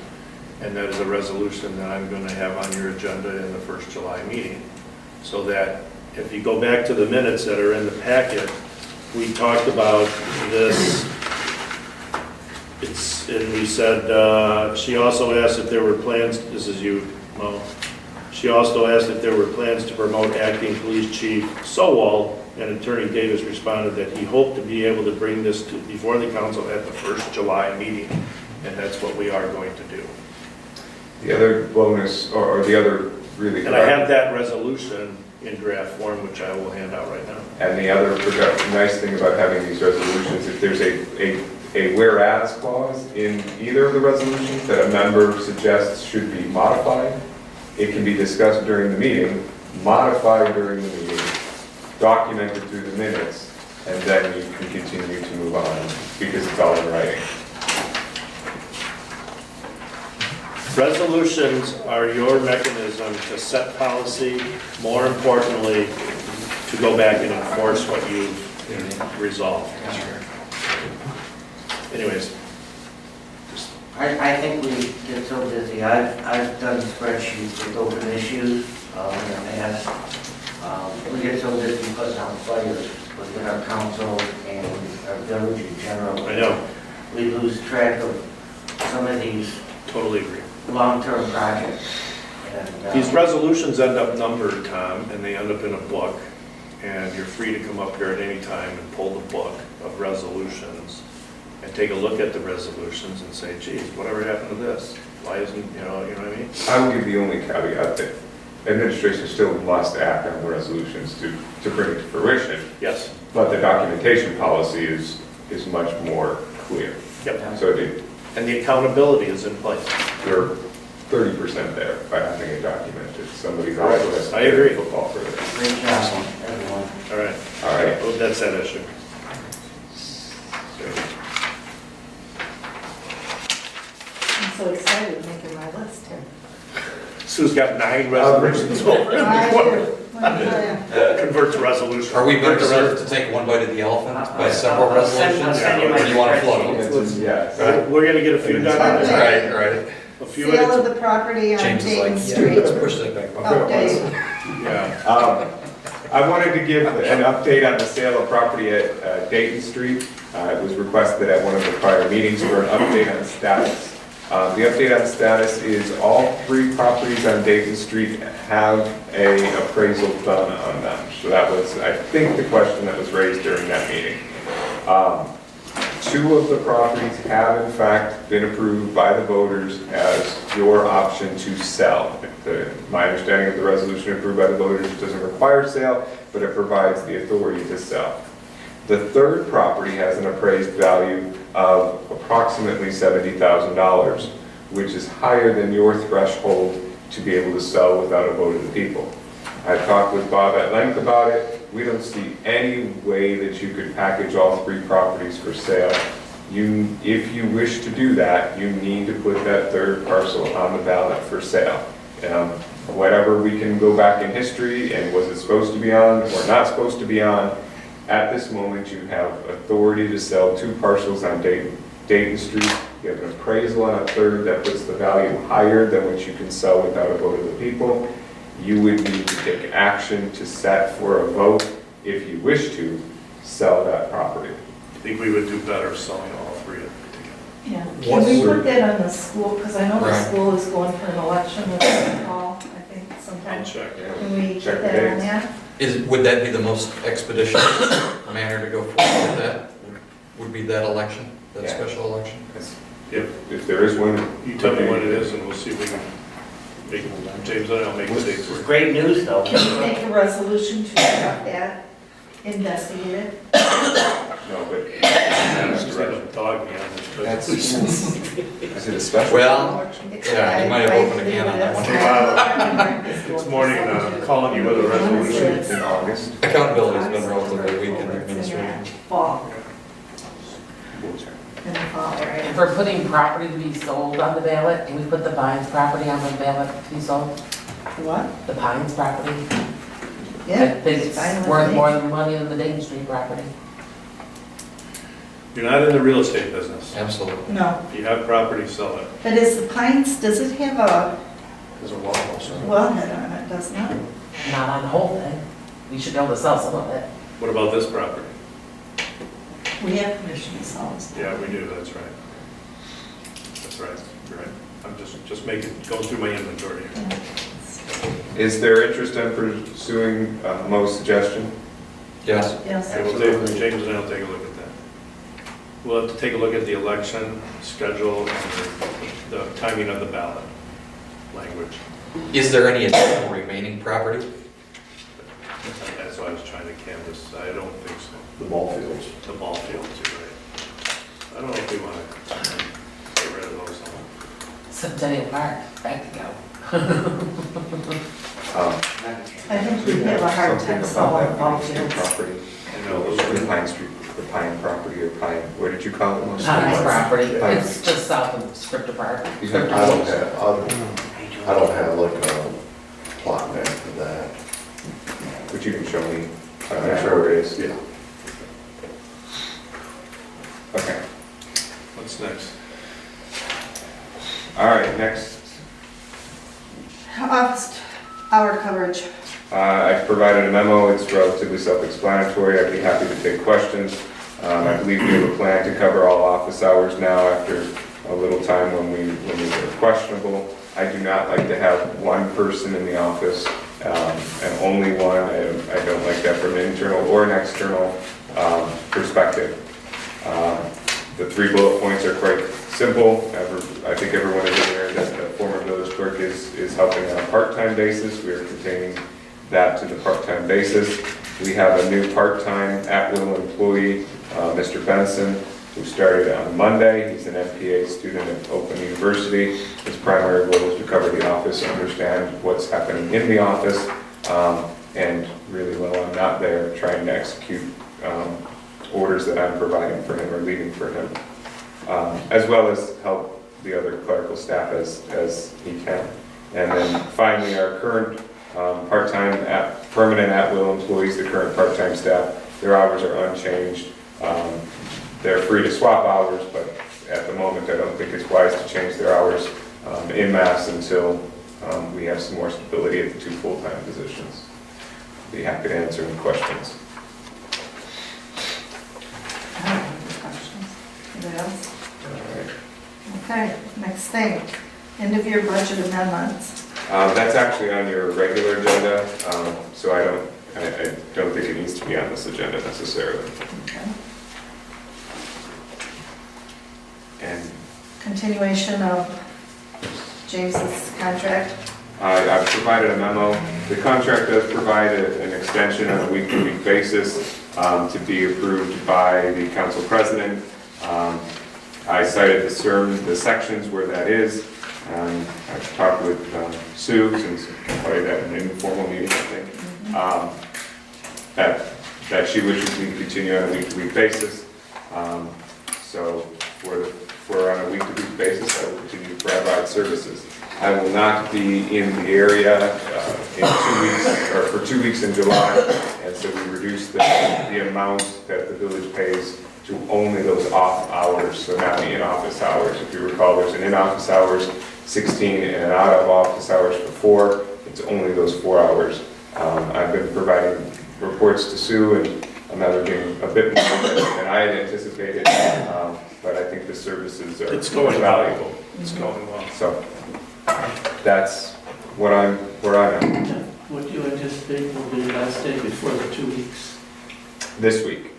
And that is a resolution that I'm going to have on your agenda in the first July meeting. So that if you go back to the minutes that are in the packet, we talked about this. And we said, she also asked if there were plans, this is you, Mo. She also asked if there were plans to promote acting police chief Sowell, and Attorney Davis responded that he hoped to be able to bring this before the council at the first July meeting, and that's what we are going to do. The other bonus, or the other really. And I have that resolution in draft form, which I will hand out right now. And the other nice thing about having these resolutions, if there's a whereas clause in either of the resolutions that a member suggests should be modified, it can be discussed during the meeting, modified during the meeting, documented through the minutes, and then you can continue to move on because it's all in writing. Resolutions are your mechanism to set policy, more importantly, to go back and enforce what you've resolved. Anyways, I think we get so busy. I've done spreadsheets with open issues in the past. We get so busy putting out fires within our council and our village in general. I know, We lose track of some of these totally agree. long-term projects. And, These resolutions end up numbered, Tom, and they end up in a book, and you're free to come up here at any time and pull the book of resolutions and take a look at the resolutions and say, geez, whatever happened to this? Why isn't, you know what I mean? I would give the only caveat that administration still must act on the resolutions to bring it to fruition, Yes, but the documentation policy is much more clear. yep. So And the accountability is in place. you're 30% there by having it documented. Somebody also has to I agree. play football for this. great job, everyone. All right. All right. Oh, that's that issue. I'm so excited making my list here. Sue's got 9 resolutions over. I do. Let me tell you. Convert to resolution. Are we better served to take one bite of the elephant by several I'll send resolutions? you my Or do you want to float spreadsheet. them? Yes. We're gonna get a few done. Okay. Right. A few at Sale a of the property on James is Dayton like, Street. let's push that back. Update. Yeah. I wanted to give an update on the sale of property at Dayton Street. It was requested at one of the prior meetings for an update on the status. The update on the status is all 3 properties on Dayton Street have an appraisal done on them. So that was, I think, the question that was raised during that meeting. 2 of the properties have in fact been approved by the voters as your option to sell. My understanding of the resolution approved by the voters doesn't require sale, but it provides the authority to sell. The 3rd property has an appraised value of approximately $70,000, which is higher than your threshold to be able to sell without a vote of the people. I talked with Bob at length about it. We don't see any way that you could package all 3 properties for sale. If you wish to do that, you need to put that 3rd parcel on the ballot for sale. Whatever we can go back in history and was it supposed to be on or not supposed to be on, at this moment you have authority to sell 2 parcels on Dayton Street. You have an appraisal on a 3rd that puts the value higher than what you can sell without a vote of the people. You would need to take action to set for a vote if you wish to sell that property. I think we would do better selling all 3 together. Yeah. Can we put that on the school, because I know the Right. school is going for an election this fall, I think I'll sometime. check. Can we Check put the that on dates. there? Would that be the most expeditious manner to go forward with that? Would be that election, that Yeah. special election? If there is one. You tell me what it is and we'll see if we can make, James and I'll make the dates work. Great news, though. Can we make a resolution to have that investigated? No, but. Just gonna dog me on this, but- That's, is it a special? Well, yeah, you might have opened a can on that one. This morning, calling you with a resolution. In August. Accountability's been relatively weak in the administration. Fall, We'll check. in the fall, If right? we're putting property to be sold on the ballot, can we put the Pines property on the ballot to be sold? What? The Pines property? Yeah. I think it's fine it's with worth me. more than money than the Dayton Street property. You're not in the real estate business. Absolutely. No, If you have property, sell it. but is the Pines, does it have a There's a wall also. wellhead on it, doesn't it? Not on the whole thing. We should be able to sell some of it. What about this property? We have permission to sell this. Yeah, we do, that's right. That's right, you're right. I'm just making, going through my inventory here. Is there interest in pursuing Mo's suggestion? Yes. Yes. Okay, we'll take, James and I'll take a look at that. We'll have to take a look at the election schedule and the timing of the ballot language. Is there any additional remaining property? That's why I was trying to canvass. I don't think so. The ball fields. The ball fields, you're right. I don't know if we want to get rid of those. Centennial Park, back to go. I think we have a hard time selling ball fields. Property. You know, those are The Pine Street, the Pine property or Pine, what did you call it? Mo? Pines property, Pines. it's just south of Scripter Park. You I got- don't have like a plot map for that. But you can show me I'm not sure where it is. Yeah. Okay. What's next? All right, next. Office hour coverage. I've provided a memo, it's relatively self-explanatory, I'd be happy to take questions. I believe we have a plan to cover all office hours now after a little time when we were questionable. I do not like to have one person in the office, and only one. I don't like that from an internal or an external perspective. The 3 bullet points are quite simple. I think everyone is aware that the former village clerk is helping on a part-time basis. We are containing that to the part-time basis. We have a new part-time at-will employee, Mr. Benson, who started on Monday. He's an MPA student at Oakland University. His primary role is to cover the office, understand what's happening in the office, and really while I'm not there, trying to execute orders that I'm providing for him or leaving for him, as well as help the other clerical staff as he can. And then finally, our current part-time, permanent at-will employees, the current part-time staff, their hours are unchanged. They're free to swap hours, but at the moment, I don't think it's wise to change their hours en masse until we have some more stability at the 2 full-time positions. Be happy to answer any questions. I don't have any questions. Anybody else? Okay, next thing, end of year budget amendments. That's actually on your regular agenda, so I don't think it needs to be on this agenda necessarily. Okay. And Continuation of James's contract. I've provided a memo. The contract does provide an extension on a week-to-week basis to be approved by the council president. I cited the sections where that is. I've talked with Sue, since I probably had an informal meeting, I think, that she wishes me to continue on a week-to-week basis. So for on a week-to-week basis, I will continue to provide services. I will not be in the area in 2 weeks, or for 2 weeks in July, and so we reduced the amount that the village pays to only those off hours, so not the in-office hours. If you recall, there's an in-office hours 16 and an out-of-office hours for 4. It's only those 4 hours. I've been providing reports to Sue, and I'm averaging a bit more than I had anticipated, but I think the services are valuable. It's going well. So that's where I'm at What do you anticipate will be the last day before the 2 weeks? this week.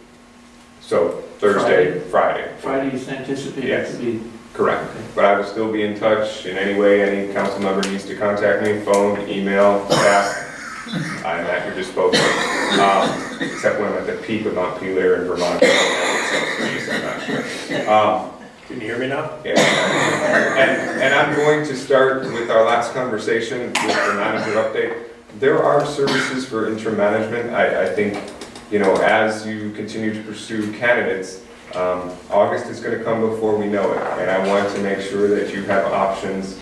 So Thursday, Friday. Friday is anticipated Yes. to be, Correct. But I will still be in touch in any way. Any council member needs to contact me, phone, email, chat. I'm at your disposal. Except when I'm at the peak of Montpelier in Vermont. I'm not sure. Can you hear me now? Yeah. And I'm going to start with our last conversation with the manager update. There are services for interim management. I think, as you continue to pursue candidates, August is going to come before we know it. And I want to make sure that you have options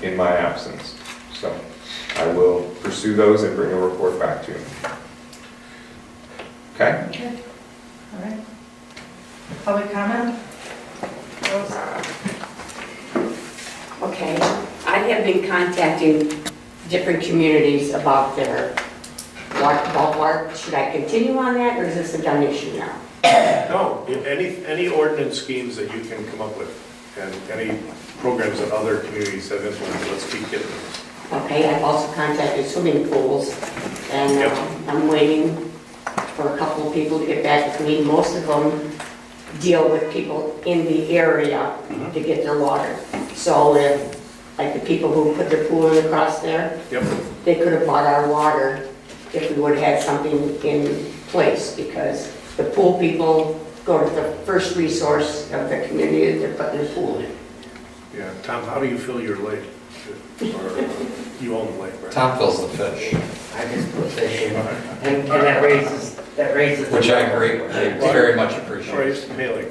in my absence. So I will pursue those and bring a report back to you. Okay? Okay. All right. Public comment? Rose? Okay, I have been contacting different communities about their water. Should I continue on that, or is this a done issue now? No, any ordinance schemes that you can come up with, and any programs that other communities have implemented, let's keep getting those. Okay, I've also contacted swimming pools, and Yep. I'm waiting for a couple of people to get back with me. Most of them deal with people in the area to get their water. So if, like the people who put their pool in across there, Yep. they could have bought our water if we would have had something in place, because the pool people go to the first resource of the community that they're putting their pool in. Yeah, Tom, how do you fill your lake? Or you own the lake, right? Tom fills the fish, I just put fish in, and that raises. which I agree, I very much Or I appreciate. used to pay like, I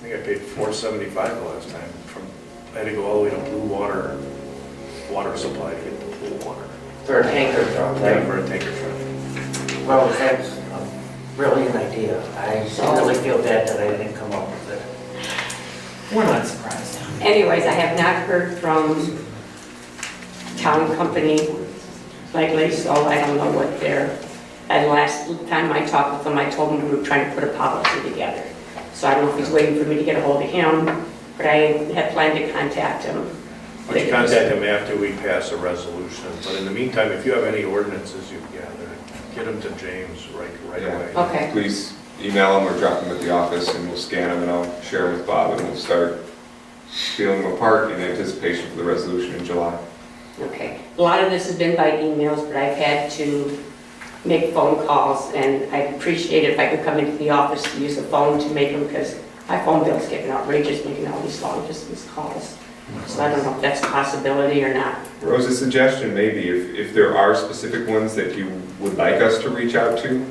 think I paid $4.75 the last time. I had to go all the way to Blue Water supply to get the pool water. For a tanker truck, Yeah, right? for a tanker truck. Well, that's a brilliant idea. I really feel bad that I didn't come up with it. We're not surprised. Anyways, I have not heard from town company lately, so I don't know what they're, and last time I talked with them, I told him we were trying to put a policy together. So I don't know if he's waiting for me to get a hold of him, but I had planned to contact him. Why don't you contact him after we pass a resolution? But in the meantime, if you have any ordinances you've gathered, get them to James right Yeah. away. Okay. Please email them or drop them at the office and we'll scan them and I'll share them with Bob and we'll start peeling them apart in anticipation for the resolution in July. Okay. A lot of this has been by emails, but I've had to make phone calls, and I'd appreciate it if I could come into the office to use the phone to make them, because my phone bill's getting outrageous making all these long distance calls. So I don't know if that's a possibility or not. Rose, a suggestion maybe, if there are specific ones that you would like us to reach out to,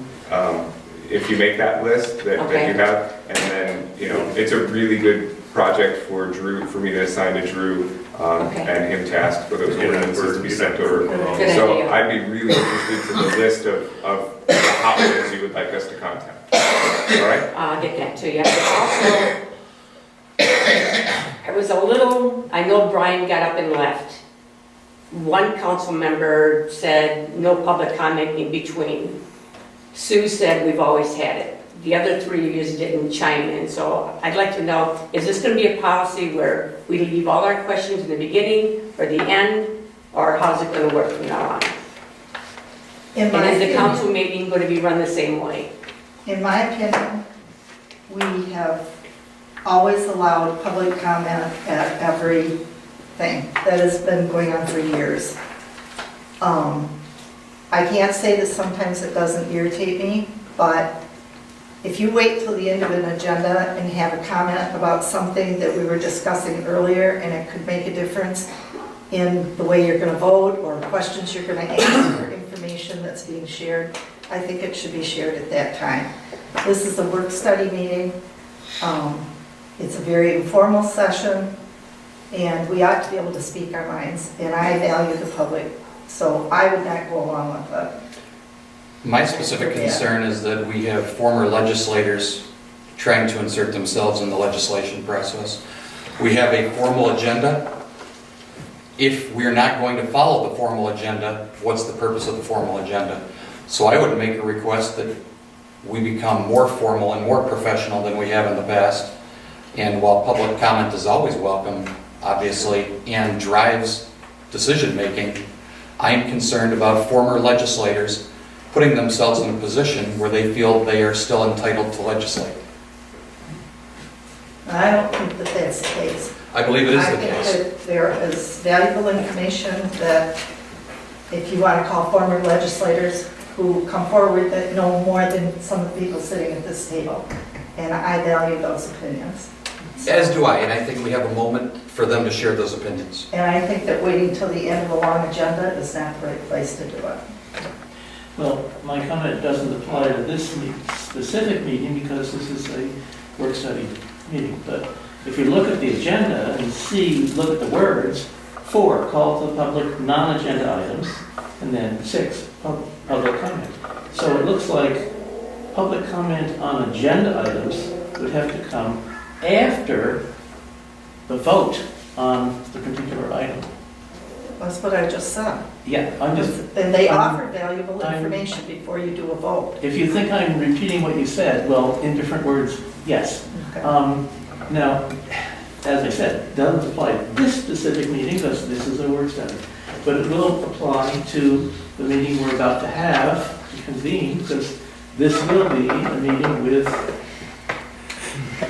if you make that list that Okay. you have, and then, it's a really good project for Drew, for me to assign to Drew, Okay. and him to ask for those Get it ordinances to be for- sent over. Good So idea. I'd be really interested in the list of the houses you would like us to contact. All right? I'll get that to you. Also, it was a little, I know Brian got up and left. One council member said no public comment in between. Sue said we've always had it. The other three of you didn't chime in, so I'd like to know, is this going to be a policy where we leave all our questions in the beginning or the end, or how's it going to work from now on? In my And is the opinion- council meeting going to be run the same way? In my opinion, we have always allowed public comment at everything. That has been going on for years. I can't say that sometimes it doesn't irritate me, but if you wait till the end of an agenda and have a comment about something that we were discussing earlier, and it could make a difference in the way you're going to vote, or questions you're going to answer, or information that's being shared, I think it should be shared at that time. This is a work study meeting. It's a very informal session, and we ought to be able to speak our minds, and I value the public, so I would not go along with it. My specific concern is that we have former legislators trying to insert themselves in the legislation process. We have a formal agenda. If we're not going to follow the formal agenda, what's the purpose of the formal agenda? So I would make a request that we become more formal and more professional than we have in the past. And while public comment is always welcome, obviously, and drives decision-making, I'm concerned about former legislators putting themselves in a position where they feel they are still entitled to legislate. I don't think that that's the case. I believe it is the I case. think that there is valuable information that, if you want to call former legislators who come forward, that know more than some of the people sitting at this table. And I value those opinions. As do I, and I think we have a moment for them to share those opinions. And I think that waiting till the end of a long agenda is not the right place to do it. Well, my comment doesn't apply to this specific meeting because this is a work study meeting. But if you look at the agenda and look at the words, 4, call to the public non-agenda items, and then 6, public comment. So it looks like public comment on agenda items would have to come after the vote on the particular item. That's what I just said. Yeah, I'm just, And they offer valuable information before you do a vote. if you think I'm repeating what you said, well, in different words, yes. Okay. Now, as I said, it doesn't apply to this specific meeting because this is a work study, but it will apply to the meeting we're about to have to convene, because this will be a meeting with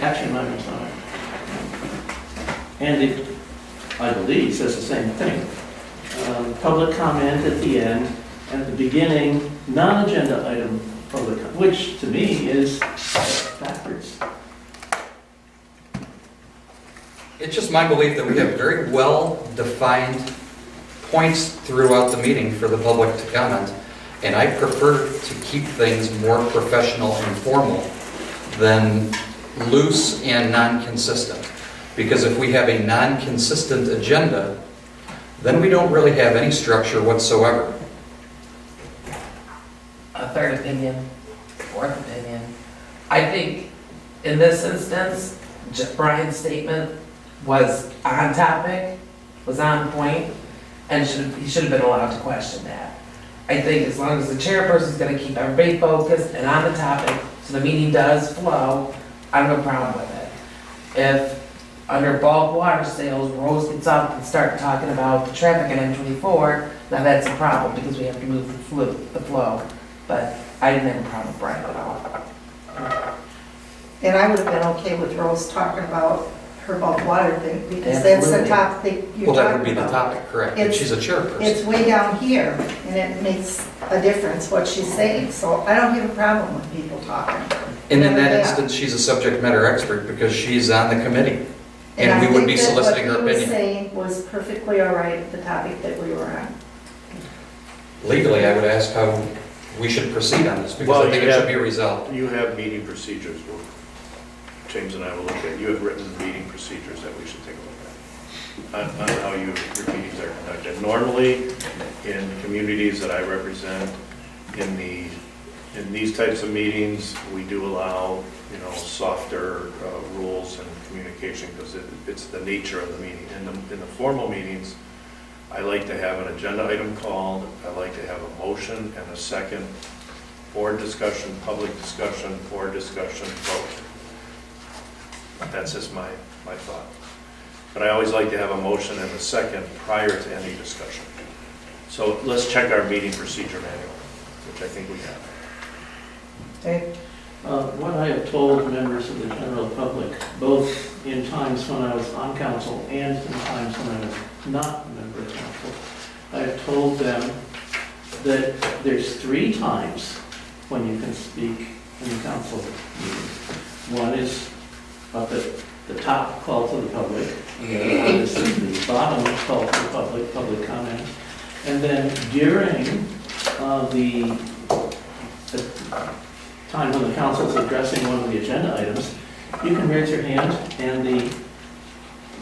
action items on it. And it, I believe, says the same thing. Public comment at the end, and at the beginning, non-agenda item public, which to me is backwards. It's just my belief that we have very well-defined points throughout the meeting for the public to comment, and I prefer to keep things more professional and formal than loose and non-consistent. Because if we have a non-consistent agenda, then we don't really have any structure whatsoever. a third opinion, fourth opinion. I think in this instance, Brian's statement was on topic, was on point, and he should have been allowed to question that. I think as long as the chairperson's gonna keep everybody focused and on the topic, so the meeting does flow, I have no problem with it. If under bulk water sales, Rose gets up and start talking about the traffic on M24, now that's a problem, because we have to move the flow. But I didn't have a problem with Brian at all. And I would have been okay with Rose talking about her bulk water thing, because that's the Absolutely. topic you're Well, that would talking be the about. topic, correct, but It's- she's a chairperson. It's way down here, and it makes a difference what she's saying, so I don't have a problem with people talking. And in that Yeah. instance, she's a subject matter expert because she's on the committee. And I we would think be that soliciting her What he was opinion. saying was perfectly all right, the topic that we were on. Legally, I would ask how we should proceed on this, because Well, I think you it should have- be resolved. You have meeting procedures, James and I will look at, you have written meeting procedures that we should take a look at, on how your meetings are conducted. Normally, in communities that I represent, in these types of meetings, we do allow, softer rules and communication, because it's the nature of the meeting. In the formal meetings, I like to have an agenda item called, I like to have a motion and a second, board discussion, public discussion, board discussion, vote. That's just my thought. But I always like to have a motion and a second prior to any discussion. So let's check our meeting procedure manual, which I think we have. Okay? What I have told members of the general public, both in times when I was on council and in times when I was not a member of council, I have told them that there's 3 times when you can speak in the council meeting. One is up at the top, call to the public, and the other one is at the bottom, call to the public comment. And then during the time when the council is addressing one of the agenda items, you can raise your hand and the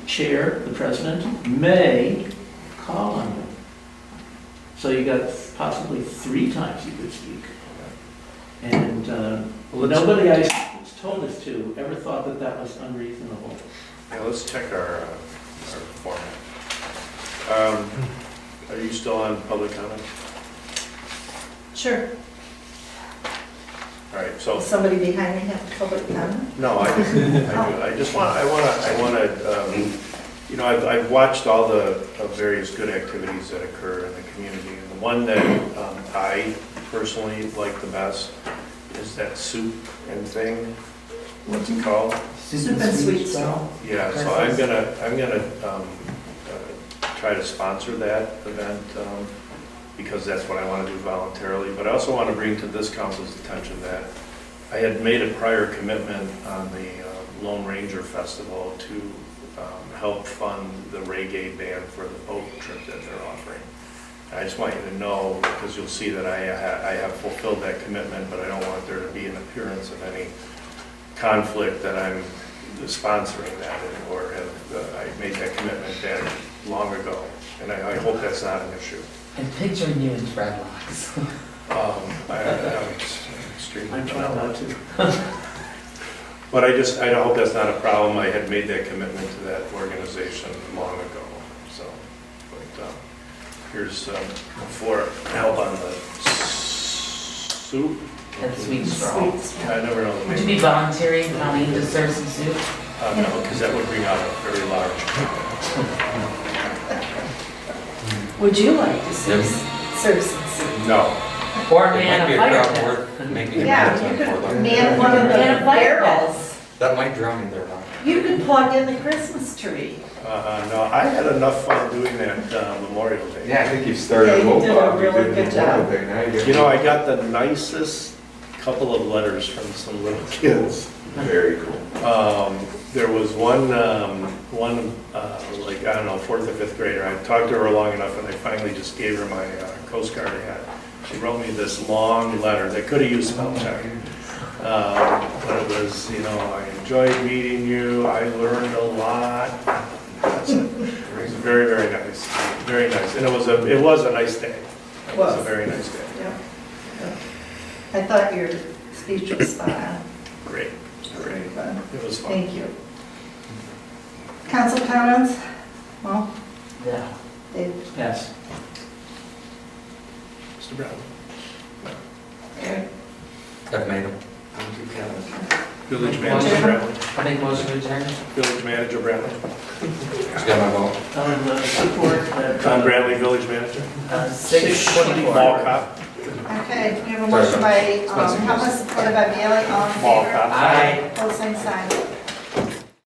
chair, the president, may call on you. So you got possibly 3 times you could speak. And nobody I told this to ever thought that that was unreasonable. Now, let's check our format. Are you still on public comment? Sure. All right, so. Does somebody behind me have public comment? No, I do. I've watched all the various good activities that occur in the community. And the one that I personally like the best is that soup and thing. What's it called? Soup and sweet straw. Yeah, so I'm gonna try to sponsor that event, because that's what I want to do voluntarily. But I also want to bring to this council's attention that I had made a prior commitment on the Lone Ranger Festival to help fund the reggae band for the boat trip that they're offering. I just want you to know, because you'll see that I have fulfilled that commitment, but I don't want there to be an appearance of any conflict that I'm sponsoring that, or I made that commitment that long ago, and I hope that's not an issue. And picturing you in dreadlocks. I'm extremely I'm trying not to. But I hope that's not a problem. I had made that commitment to that organization long ago, so. But here's for help on the soup. And sweet straw. Sweet straw. I never know the Would you name. be volunteering, Colleen, to serve some soup? No, because that would bring out a very large. Would you like to serve some soup? No. Or a It might man be of a fire crowd pit? worth making a Yeah, marathon you for could them. man one of the Man of fire barrels. That might drown me there, huh? You could plug in the Christmas tree. No, I had enough fun doing that Memorial Day. Yeah, I think you've started Yeah, you both did a off. You really did good the job. Memorial Day, now you're- You know, I got the nicest couple of letters from some little kids. Very cool. There was one, like, I don't know, 4th or 5th grader. I talked to her long enough, and I finally just gave her my Coast Guard hat. She wrote me this long letter that could have used spell check. But it was, I enjoyed meeting you, I learned a lot. That's it. It was very, very nice, very nice. And it was a nice day. It was a very nice day. Yeah. I thought your speech was spot on. Great, great. It was fun. Thank you. Council comments? Well, Yeah. Dave, Yes. Mr. Brown? Eric, I've made them. Village Manager Brown? I think most of it's here. Village Manager Brown? Just got my vote. Support that. Tom Bradley, Village Manager? 6:24. Mall Cop? okay, we have a motion by, Helmut, supported by Bailey, all in Mall favor? Cop? Aye. Pose same sign.